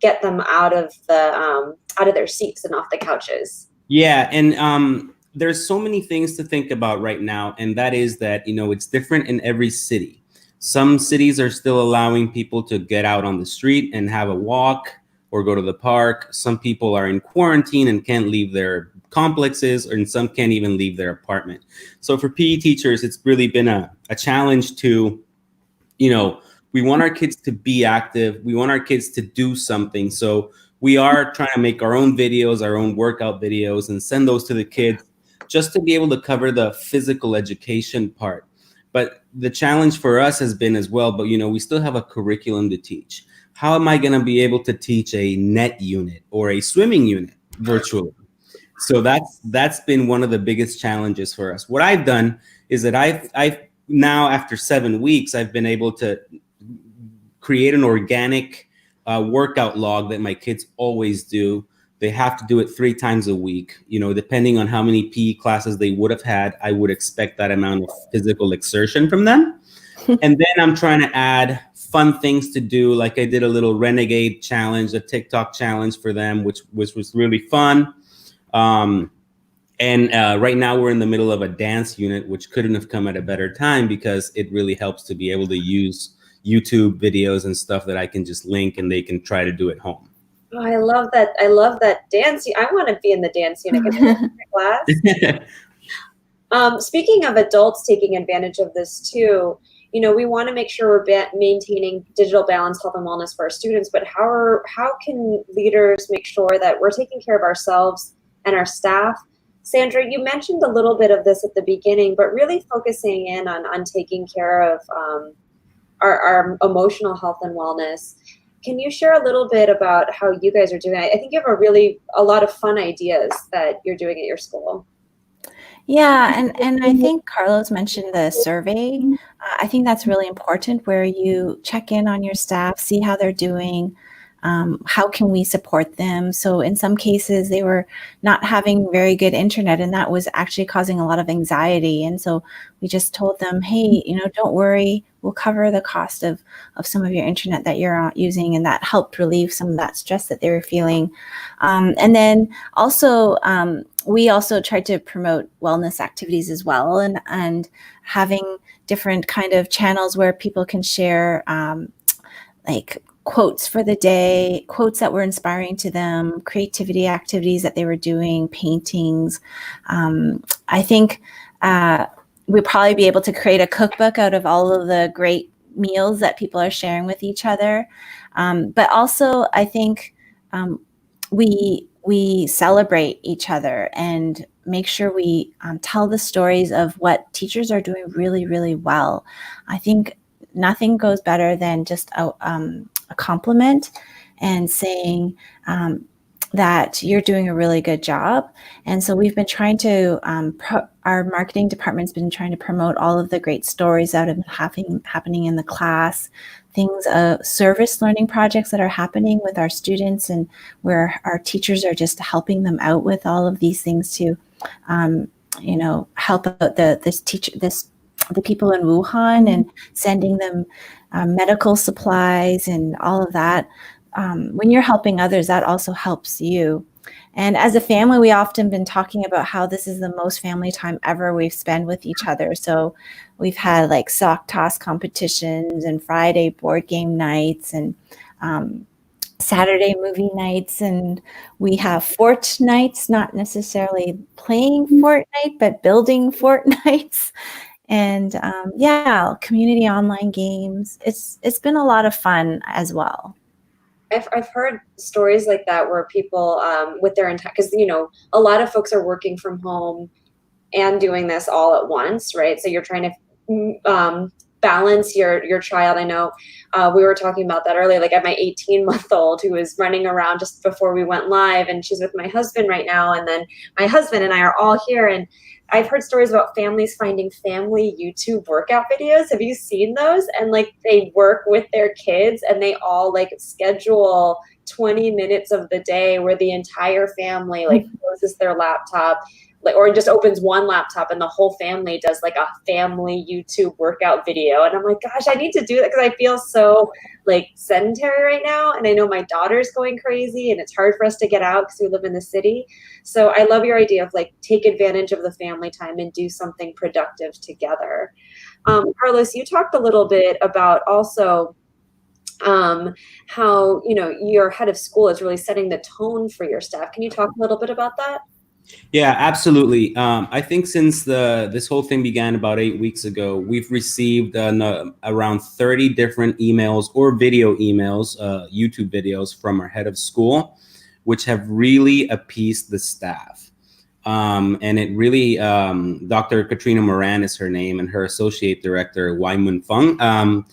get them out of their seats and off the couches? Yeah, and there's so many things to think about right now, and that is that it's different in every city. Some cities are still allowing people to get out on the street and have a walk or go to the park. Some people are in quarantine and can't leave their complexes, and some can't even leave their apartment. So for PE teachers, it's really been a challenge to, we want our kids to be active. We want our kids to do something. So we are trying to make our own videos, our own workout videos, and send those to the kids just to be able to cover the physical education part. But the challenge for us has been as well, but we still have a curriculum to teach. How am I going to be able to teach a net unit or a swimming unit virtually? So that's been one of the biggest challenges for us. What I've done is that I've now, after 7 weeks, I've been able to create an organic workout log that my kids always do. They have to do it 3 times a week. Depending on how many PE classes they would have had, I would expect that amount of physical exertion from them. And then I'm trying to add fun things to do. Like I did a little renegade challenge, a TikTok challenge for them, which was really fun. And right now we're in the middle of a dance unit, which couldn't have come at a better time because it really helps to be able to use YouTube videos and stuff that I can just link and they can try to do at home. Oh, I love that. I love that dance. I want to be in the dance unit. Class. Speaking of adults taking advantage of this too, we want to make sure we're maintaining digital balance, health, and wellness for our students. But how can leaders make sure that we're taking care of ourselves and our staff? Sandra, you mentioned a little bit of this at the beginning, but really focusing in on taking care of our emotional health and wellness. Can you share a little bit about how you guys are doing? I think you have a lot of fun ideas that you're doing at your school. Yeah, and I think Carlos mentioned the survey. I think that's really important, where you check in on your staff, see how they're doing. How can we support them? So in some cases, they were not having very good internet, and that was actually causing a lot of anxiety. And so we just told them, hey, don't worry, we'll cover the cost of some of your internet that you're using. And that helped relieve some of that stress that they were feeling. And then also, we also tried to promote wellness activities as well, and having different kind of channels where people can share like quotes for the day, quotes that were inspiring to them, creativity activities that they were doing, paintings. I think we'll probably be able to create a cookbook out of all of the great meals that people are sharing with each other. But also, I think we celebrate each other and make sure we tell the stories of what teachers are doing really, really well. I think nothing goes better than just a compliment and saying that you're doing a really good job. And so we've been trying to, our marketing department's been trying to promote all of the great stories that have been happening in the class, things, service learning projects that are happening with our students, and where our teachers are just helping them out with all of these things to, help out the people in Wuhan, and sending them medical supplies and all of that. When you're helping others, that also helps you. And as a family, we often been talking about how this is the most family time ever we've spent with each other. So we've had like sock toss competitions and Friday board game nights and Saturday movie nights. And we have fort nights, not necessarily playing Fortnite, but building fort nights. And community online games. It's been a lot of fun as well. I've heard stories like that where people with their entire, because a lot of folks are working from home and doing this all at once, right? So you're trying to balance your child. I know we were talking about that earlier, like I have my 18-month-old who is running around just before we went live, and she's with my husband right now, and then my husband and I are all here. And I've heard stories about families finding family YouTube workout videos. Have you seen those? And like they work with their kids, and they all like schedule 20 minutes of the day where the entire family like closes their laptop, or just opens one laptop, and the whole family does like a family YouTube workout video. And I'm like, gosh, I need to do that, because I feel so like sedentary right now. And I know my daughter's going crazy, and it's hard for us to get out because we live in the city. So I love your idea of like take advantage of the family time and do something productive together. Carlos, you talked a little bit about also how, your head of school is really setting the tone for your staff. Can you talk a little bit about that? Yeah, absolutely. I think since this whole thing began about 8 weeks ago, we've received around 30 different emails or video emails, YouTube videos from our head of school, which have really appeased the staff. And it really, Dr. Katrina Moran is her name, and her associate director, Wai Mun Feng.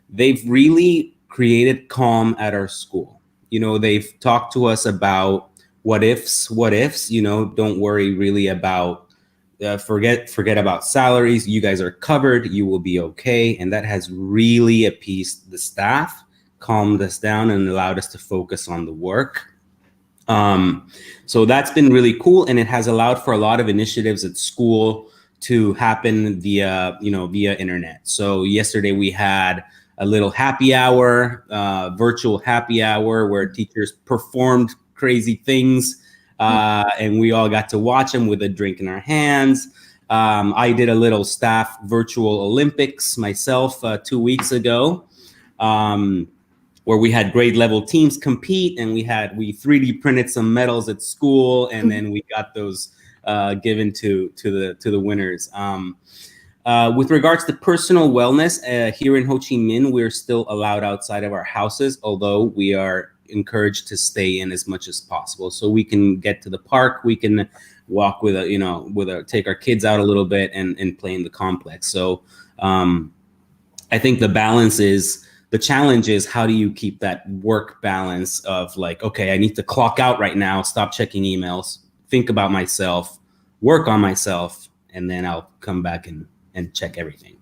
They've really created calm at our school. They've talked to us about what ifs, don't worry really about, forget about salaries. You guys are covered. You will be okay. And that has really appeased the staff, calmed us down, and allowed us to focus on the work. So that's been really cool. And it has allowed for a lot of initiatives at school to happen via internet. So yesterday we had a little happy hour, virtual happy hour, where teachers performed crazy things, and we all got to watch them with a drink in our hands. I did a little staff virtual Olympics myself 2 weeks ago, where we had grade level teams compete, and we 3D printed some medals at school, and then we got those given to the winners. With regards to personal wellness, here in Ho Chi Minh, we're still allowed outside of our houses, although we are encouraged to stay in as much as possible. So we can get to the park, we can walk take our kids out a little bit and play in the complex. So I think the challenge is, how do you keep that work balance of like, okay, I need to clock out right now, stop checking emails, think about myself, work on myself, and then I'll come back and check everything.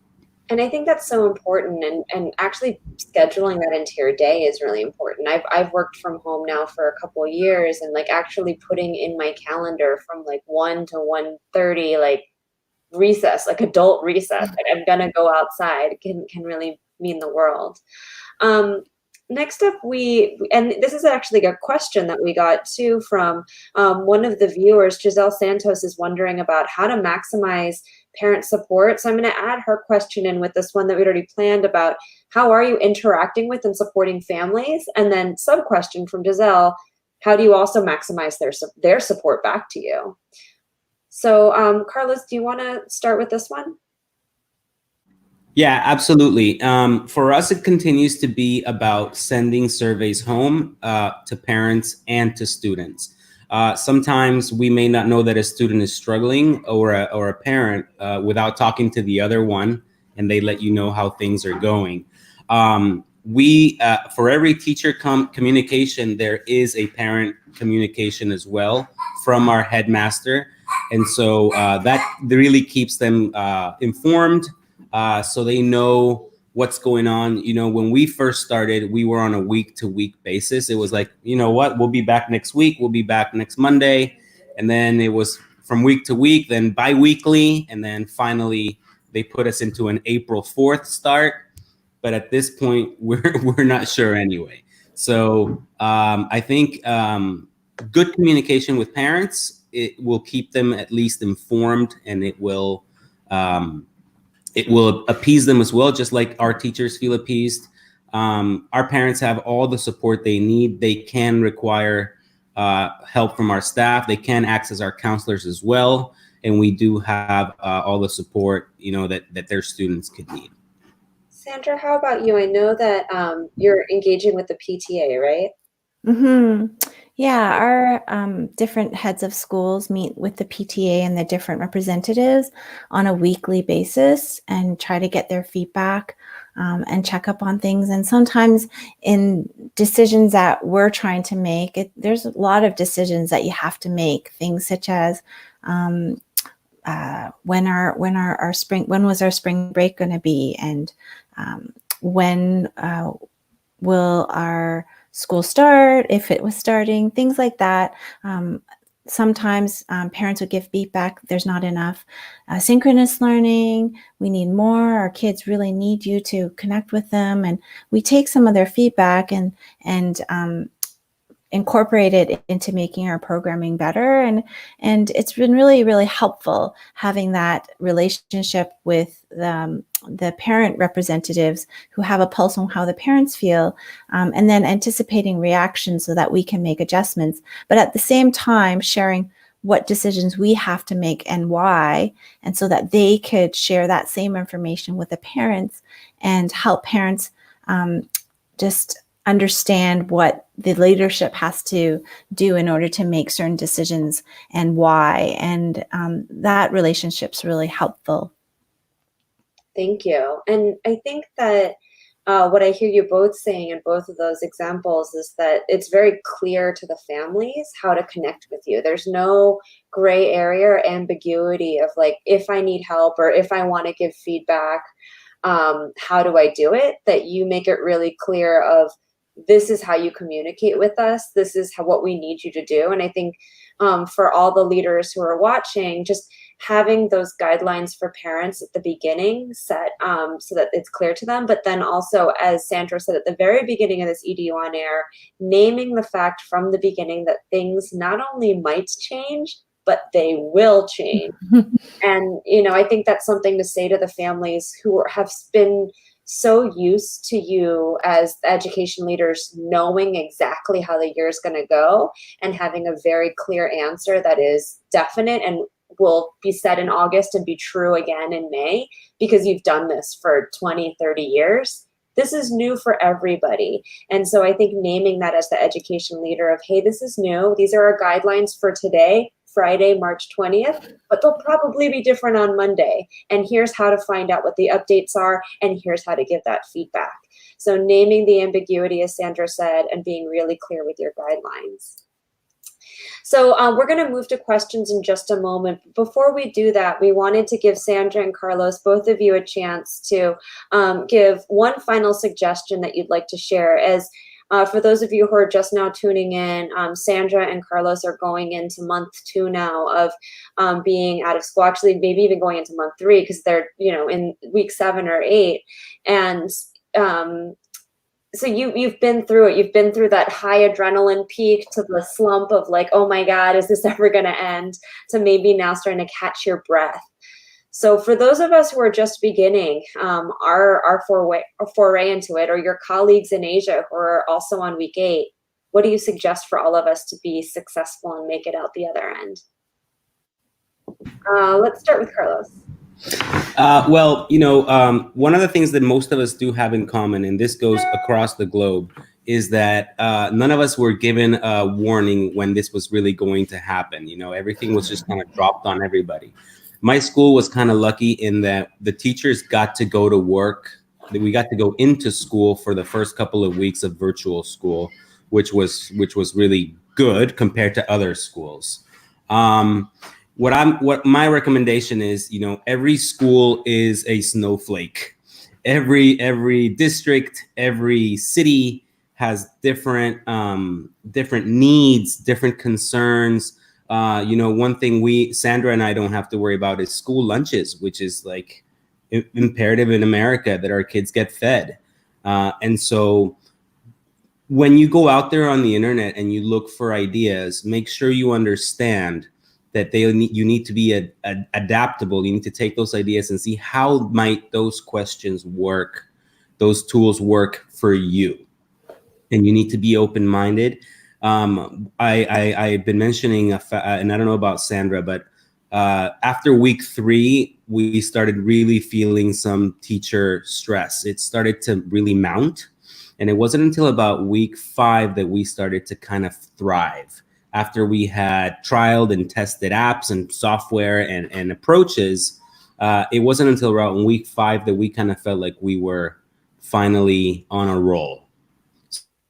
And I think that's so important, and actually scheduling that into your day is really important. I've worked from home now for a couple of years, and like actually putting in my calendar from like 1 to 1:30, like recess, like adult recess, like I'm gonna go outside, can really mean the world. Next up, and this is actually a question that we got too from one of the viewers. Giselle Santos is wondering about how to maximize parent support. So I'm going to add her question in with this one that we'd already planned about how are you interacting with and supporting families? And then sub question from Giselle, how do you also maximize their support back to you? So Carlos, do you want to start with this one? Yeah, absolutely. For us, it continues to be about sending surveys home to parents and to students. Sometimes we may not know that a student is struggling, or a parent, without talking to the other one and they let you know how things are going. We for every teacher communication, there is a parent communication as well from our headmaster, and so that really keeps them informed, so they know what's going on. You know, when we first started, we were on a week-to-week basis. It was like, you know what, we'll be back next week, we'll be back next Monday, and then it was from week to week, then bi-weekly, and then finally they put us into an April 4th start. But at this point, we're not sure anyway. So I think good communication with parents, it will keep them at least informed, and it will appease them as well, just like our teachers feel appeased. Our parents have all the support they need. They can require help from our staff. They can access our counselors as well, and we do have all the support, you know, that their students could need. Sandra, how about you? I know that you're engaging with the PTA, right? Mm-hmm. Yeah, our different heads of schools meet with the PTA and the different representatives on a weekly basis and try to get their feedback and check up on things. And sometimes in decisions that we're trying to make, there's a lot of decisions that you have to make. Things such as when was our spring break going to be, and when will our school start, if it was starting, things like that. Sometimes parents would give feedback, there's not enough synchronous learning, we need more, our kids really need you to connect with them. And we take some of their feedback and incorporate it into making our programming better. And it's been really, really helpful having that relationship with the parent representatives who have a pulse on how the parents feel, and then anticipating reactions so that we can make adjustments, but at the same time sharing what decisions we have to make and why, and so that they could share that same information with the parents and help parents just understand what the leadership has to do in order to make certain decisions and why. And that relationship's really helpful. Thank you. And I think that what I hear you both saying in both of those examples is that it's very clear to the families how to connect with you. There's no gray area or ambiguity of like, if I need help or if I want to give feedback, how do I do it? That you make it really clear of, this is how you communicate with us. This is what we need you to do. And I think for all the leaders who are watching, just having those guidelines for parents at the beginning set so that it's clear to them. But then also, as Sandra said at the very beginning of this EDU on Air, naming the fact from the beginning that things not only might change, but they will change. And, you know, I think that's something to say to the families who have been so used to you as education leaders knowing exactly how the year is going to go and having a very clear answer that is definite and will be said in August and be true again in May, because you've done this for 20, 30 years. This is new for everybody. And so I think naming that as the education leader of, hey, this is new. These are our guidelines for today, Friday, March 20th, but they'll probably be different on Monday. And here's how to find out what the updates are, and here's how to give that feedback. So naming the ambiguity, as Sandra said, and being really clear with your guidelines. So we're going to move to questions in just a moment. Before we do that, we wanted to give Sandra and Carlos, both of you, a chance to give one final suggestion that you'd like to share. As for those of you who are just now tuning in, Sandra and Carlos are going into month 2 now of being out of school, actually maybe even going into month 3 because they're, you know, in week 7 or 8. And so you've been through it. You've been through that high adrenaline peak to the slump of like, oh my God, is this ever going to end? To maybe now starting to catch your breath. So for those of us who are just beginning our foray into it, or your colleagues in Asia who are also on week 8, what do you suggest for all of us to be successful and make it out the other end? Let's start with Carlos. Well, you know, one of the things that most of us do have in common, and this goes across the globe, is that none of us were given a warning when this was really going to happen. You know, everything was just kind of dropped on everybody. My school was kind of lucky in that the teachers got to go to work. We got to go into school for the first couple of weeks of virtual school, which was really good compared to other schools. Um, what my recommendation is, every school is a snowflake. Every district, every city has different needs, different concerns. One thing Sandra and I don't have to worry about is school lunches, which is like imperative in America that our kids get fed. And so when you go out there on the internet and you look for ideas, make sure you understand that you need to be adaptable. You need to take those ideas and see how might those questions work, those tools work for you. And you need to be open-minded. I've been mentioning, and I don't know about Sandra, but after week 3, we started really feeling some teacher stress. It started to really mount. And it wasn't until about week 5 that we started to kind of thrive. After we had trialed and tested apps and software and approaches, it wasn't until around week 5 that we kind of felt like we were finally on a roll.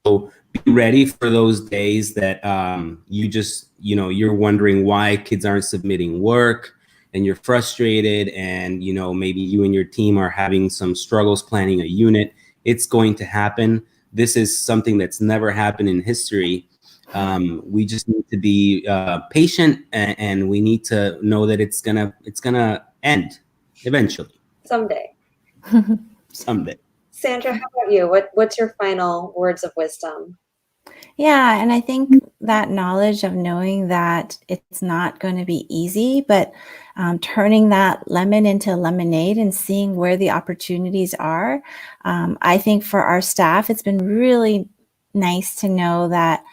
So be ready for those days that you're wondering why kids aren't submitting work and you're frustrated, and maybe you and your team are having some struggles planning a unit. It's going to happen. This is something that's never happened in history. We just need to be patient, and we need to know that it's gonna end eventually. Someday. Someday. Sandra, how about you? What's your final words of wisdom? Yeah, and I think that knowledge of knowing that it's not going to be easy, but turning that lemon into lemonade and seeing where the opportunities are. I think for our staff, it's been really nice to know that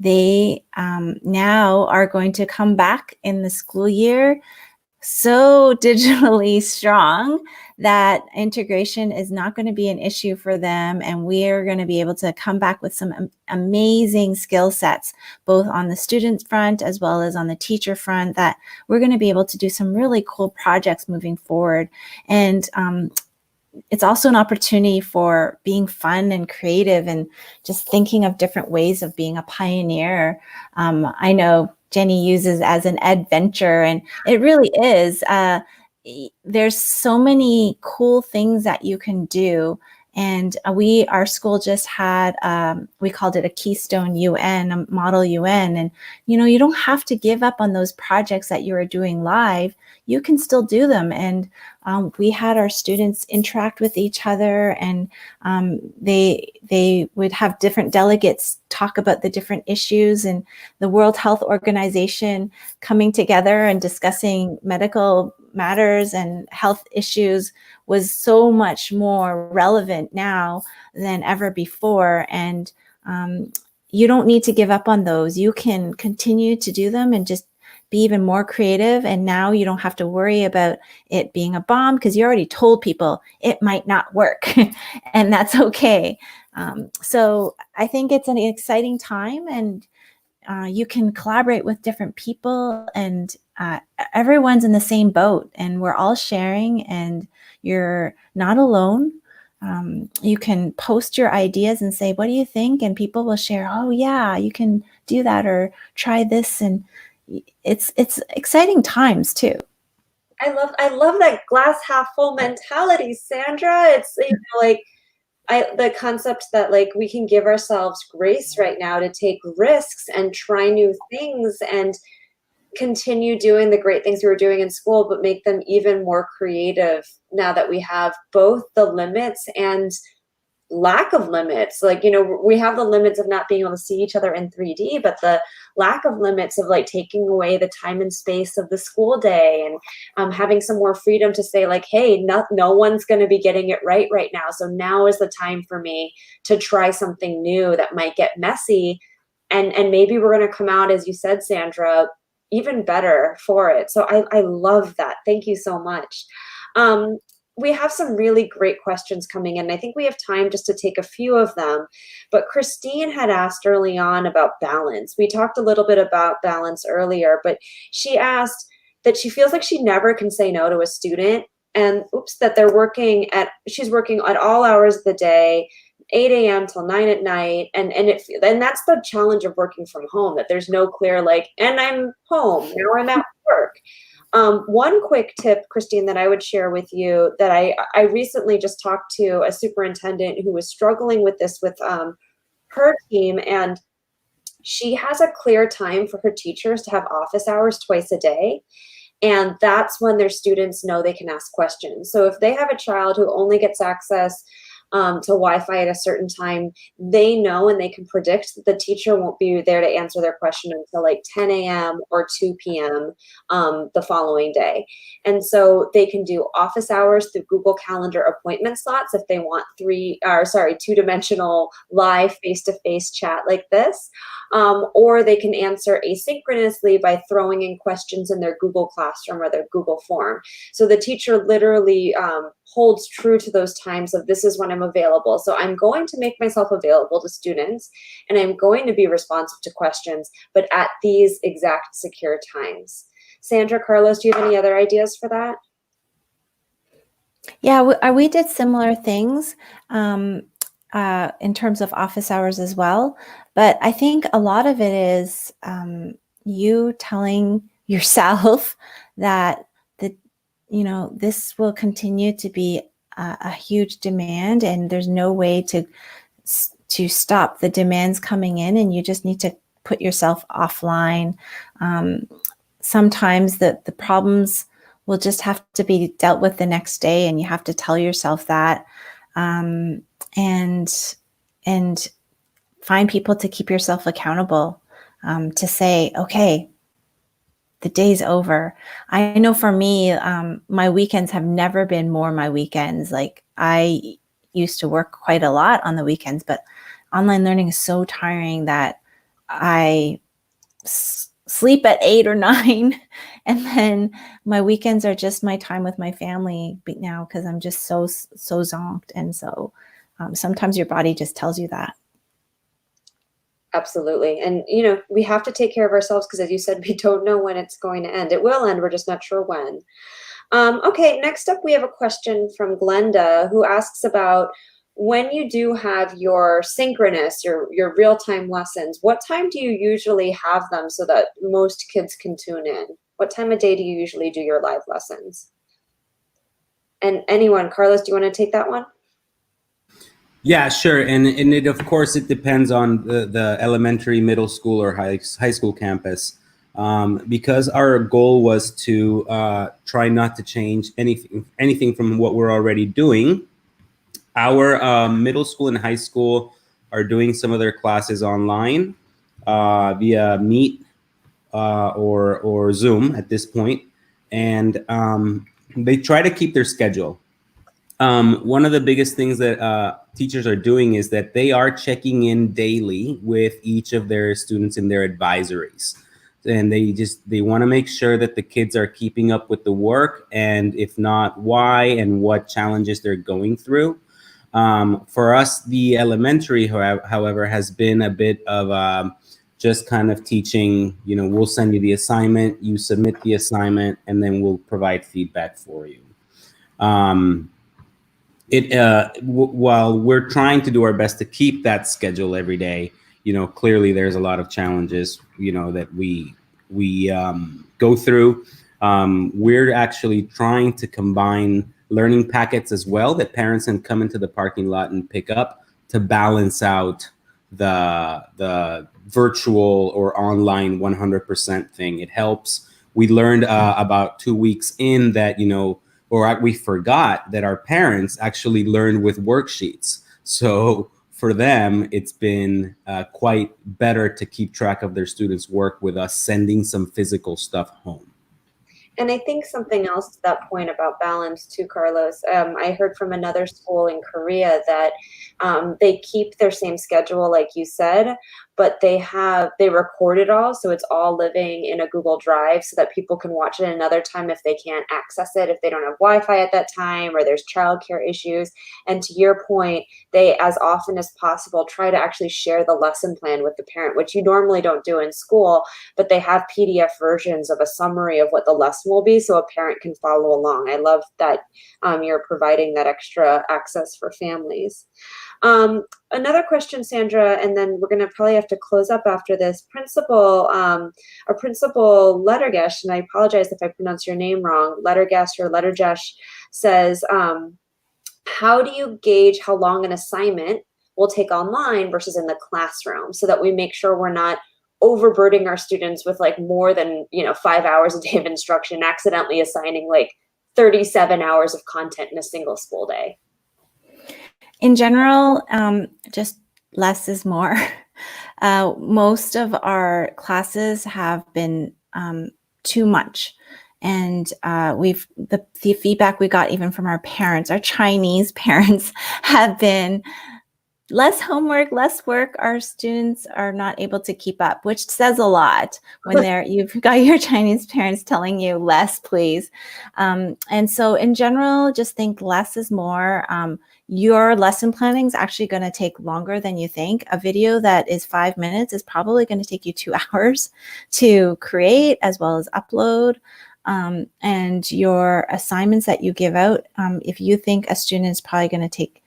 they now are going to come back in the school year so digitally strong that integration is not going to be an issue for them. And we're going to be able to come back with some amazing skill sets, both on the student front as well as on the teacher front, that we're going to be able to do some really cool projects moving forward. And it's also an opportunity for being fun and creative and just thinking of different ways of being a pioneer. I know Jennie uses as an adventure, and it really is. There's so many cool things that you can do. And our school just had, we called it a Keystone UN, a model UN. And, you don't have to give up on those projects that you are doing live. You can still do them. And we had our students interact with each other, and they would have different delegates talk about the different issues, and the World Health Organization coming together and discussing medical matters and health issues was so much more relevant now than ever before. And you don't need to give up on those. You can continue to do them and just be even more creative. And now you don't have to worry about it being a bomb, because you already told people it might not work and that's okay. So I think it's an exciting time, and you can collaborate with different people, and everyone's in the same boat, and we're all sharing, and you're not alone. You can post your ideas and say, what do you think? And people will share, oh yeah, you can do that, or try this. And it's exciting times too. I love that glass half full mentality, Sandra. It's like the concept that like we can give ourselves grace right now to take risks and try new things and continue doing the great things we were doing in school, but make them even more creative now that we have both the limits and lack of limits. Like, we have the limits of not being able to see each other in 3D, but the lack of limits of like taking away the time and space of the school day, and having some more freedom to say like, hey, no one's going to be getting it right now. So now is the time for me to try something new that might get messy. And maybe we're going to come out, as you said, Sandra, even better for it. So I love that. Thank you so much. We have some really great questions coming in. I think we have time just to take a few of them. But Christine had asked early on about balance. We talked a little bit about balance earlier, but she asked, that she feels like she never can say no to a student, and that she's working at all hours of the day, 8 a.m. till 9 at night. And that's the challenge of working from home, that there's no clear, like, and I'm home, now I'm at work. One quick tip, Christine, that I would share with you, that I recently just talked to a superintendent who was struggling with this with her team, and she has a clear time for her teachers to have office hours twice a day. And that's when their students know they can ask questions. So if they have a child who only gets access to Wi-Fi at a certain time, they know and they can predict that the teacher won't be there to answer their question until like 10 a.m. or 2 p.m. The following day. And so they can do office hours through Google Calendar appointment slots if they want two-dimensional live face-to-face chat like this. Or they can answer asynchronously by throwing in questions in their Google Classroom or their Google Form. So the teacher literally holds true to those times of, this is when I'm available. So I'm going to make myself available to students, and I'm going to be responsive to questions, but at these exact secure times. Sandra, Carlos, do you have any other ideas for that? Yeah, we did similar things in terms of office hours as well. But I think a lot of it is you telling yourself that this will continue to be a huge demand, and there's no way to stop the demands coming in, and you just need to put yourself offline. Sometimes the problems will just have to be dealt with the next day, and you have to tell yourself that, and find people to keep yourself accountable, to say, okay, the day's over. I know for me, my weekends have never been more my weekends. Like, I used to work quite a lot on the weekends, but online learning is so tiring that I sleep at 8 or 9, and then my weekends are just my time with my family now, because I'm just so zonked. And so sometimes your body just tells you that. Absolutely. And, we have to take care of ourselves, because as you said, we don't know when it's going to end. It will end. We're just not sure when. Okay, next up, we have a question from Glenda, who asks about, when you do have your synchronous, your real-time lessons, what time do you usually have them so that most kids can tune in? What time of day do you usually do your live lessons? And anyone, Carlos, do you want to take that one? Yeah, sure. And it, of course, it depends on the elementary, middle school, or high school campus. Because our goal was to try not to change anything from what we're already doing. Our middle school and high school are doing some of their classes online via Meet or Zoom at this point. And they try to keep their schedule. One of the biggest things that teachers are doing is that they are checking in daily with each of their students in their advisories. And they want to make sure that the kids are keeping up with the work, and if not, why and what challenges they're going through. For us, the elementary, however, has been a bit of just kind of teaching, we'll send you the assignment, you submit the assignment, and then we'll provide feedback for you. While we're trying to do our best to keep that schedule every day, clearly there's a lot of challenges, that we go through. We're actually trying to combine learning packets as well that parents can come into the parking lot and pick up, to balance out the virtual or online 100% thing. It helps. We learned about 2 weeks in that, or we forgot that our parents actually learned with worksheets. So for them, it's been quite better to keep track of their students' work with us sending some physical stuff home. And I think something else to that point about balance too, Carlos, I heard from another school in Korea that they keep their same schedule, like you said, but they record it all, so it's all living in a Google Drive so that people can watch it another time if they can't access it, if they don't have Wi-Fi at that time or there's childcare issues. And to your point, they, as often as possible, try to actually share the lesson plan with the parent, which you normally don't do in school, but they have PDF versions of a summary of what the lesson will be so a parent can follow along. I love that you're providing that extra access for families. Another question, Sandra, and then we're going to probably have to close up after this. Principal Lettergesh, and I apologize if I pronounce your name wrong, Lettergesh says, how do you gauge how long an assignment will take online versus in the classroom so that we make sure we're not overburdening our students with like more than 5 hours a day of instruction, accidentally assigning like 37 hours of content in a single school day? In general, just less is more. Most of our classes have been too much. And the feedback we got even from our parents, our Chinese parents, have been less homework, less work. Our students are not able to keep up, which says a lot when you've got your Chinese parents telling you less, please. And so in general, just think less is more. Your lesson planning is actually going to take longer than you think. A video that is 5 minutes is probably going to take you 2 hours to create as well as upload. And your assignments that you give out, if you think a student is probably going to take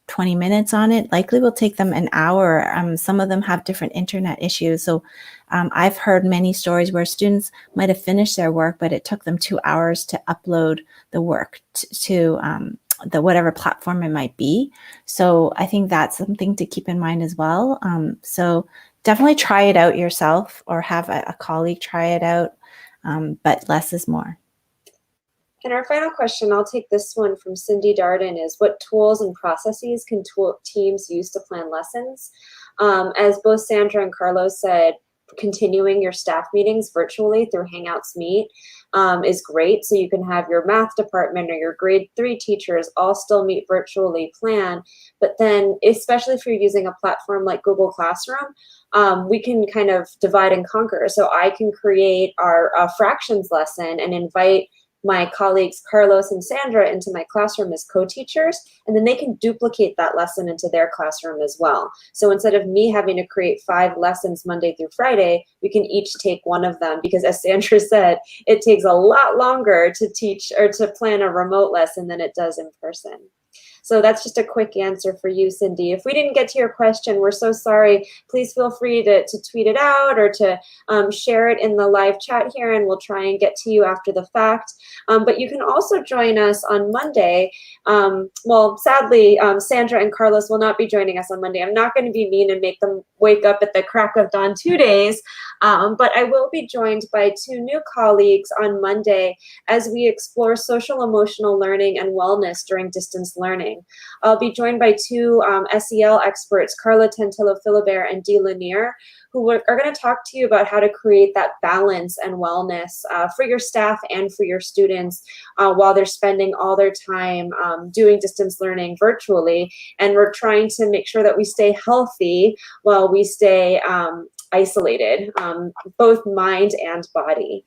20 minutes on it, likely will take them an hour. Some of them have different internet issues. So I've heard many stories where students might have finished their work, but it took them 2 hours to upload the work to the whatever platform it might be. So I think that's something to keep in mind as well. So definitely try it out yourself or have a colleague try it out, but less is more. And our final question, I'll take this one from Cindy Darden, is what tools and processes can teams use to plan lessons? As both Sandra and Carlos said, continuing your staff meetings virtually through Hangouts Meet is great. So you can have your math department or your grade 3 teachers all still meet virtually plan. But then, especially if you're using a platform like Google Classroom, we can kind of divide and conquer. So I can create our fractions lesson and invite my colleagues Carlos and Sandra into my classroom as co-teachers, and then they can duplicate that lesson into their classroom as well. So instead of me having to create 5 lessons Monday through Friday, we can each take one of them, because as Sandra said, it takes a lot longer to teach or to plan a remote lesson than it does in person. So that's just a quick answer for you, Cindy. If we didn't get to your question, we're so sorry. Please feel free to tweet it out or to share it in the live chat here, and we'll try and get to you after the fact. But you can also join us on Monday. Well, sadly, Sandra and Carlos will not be joining us on Monday. I'm not going to be mean and make them wake up at the crack of dawn 2 days, but I will be joined by 2 new colleagues on Monday as we explore social emotional learning and wellness during distance learning. I'll be joined by 2 SEL experts, Carla Tantillo-Philibert and Dee Lanier, who are going to talk to you about how to create that balance and wellness for your staff and for your students while they're spending all their time doing distance learning virtually. And we're trying to make sure that we stay healthy while we stay isolated, both mind and body.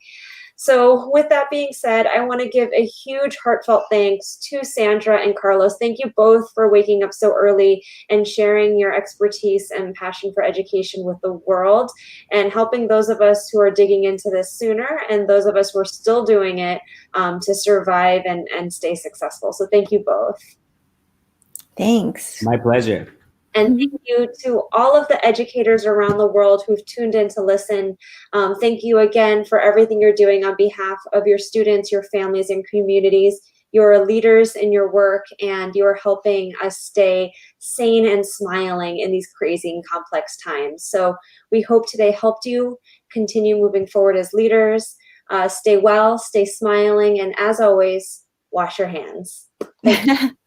So with that being said, I want to give a huge heartfelt thanks to Sandra and Carlos. Thank you both for waking up so early and sharing your expertise and passion for education with the world, and helping those of us who are digging into this sooner and those of us who are still doing it to survive and stay successful. So thank you both. Thanks. My pleasure. And thank you to all of the educators around the world who've tuned in to listen. Thank you again for everything you're doing on behalf of your students, your families, and communities. You're leaders in your work, and you're helping us stay sane and smiling in these crazy and complex times. So we hope today helped you continue moving forward as leaders. Stay well, stay smiling, and as always, wash your hands. Thank you.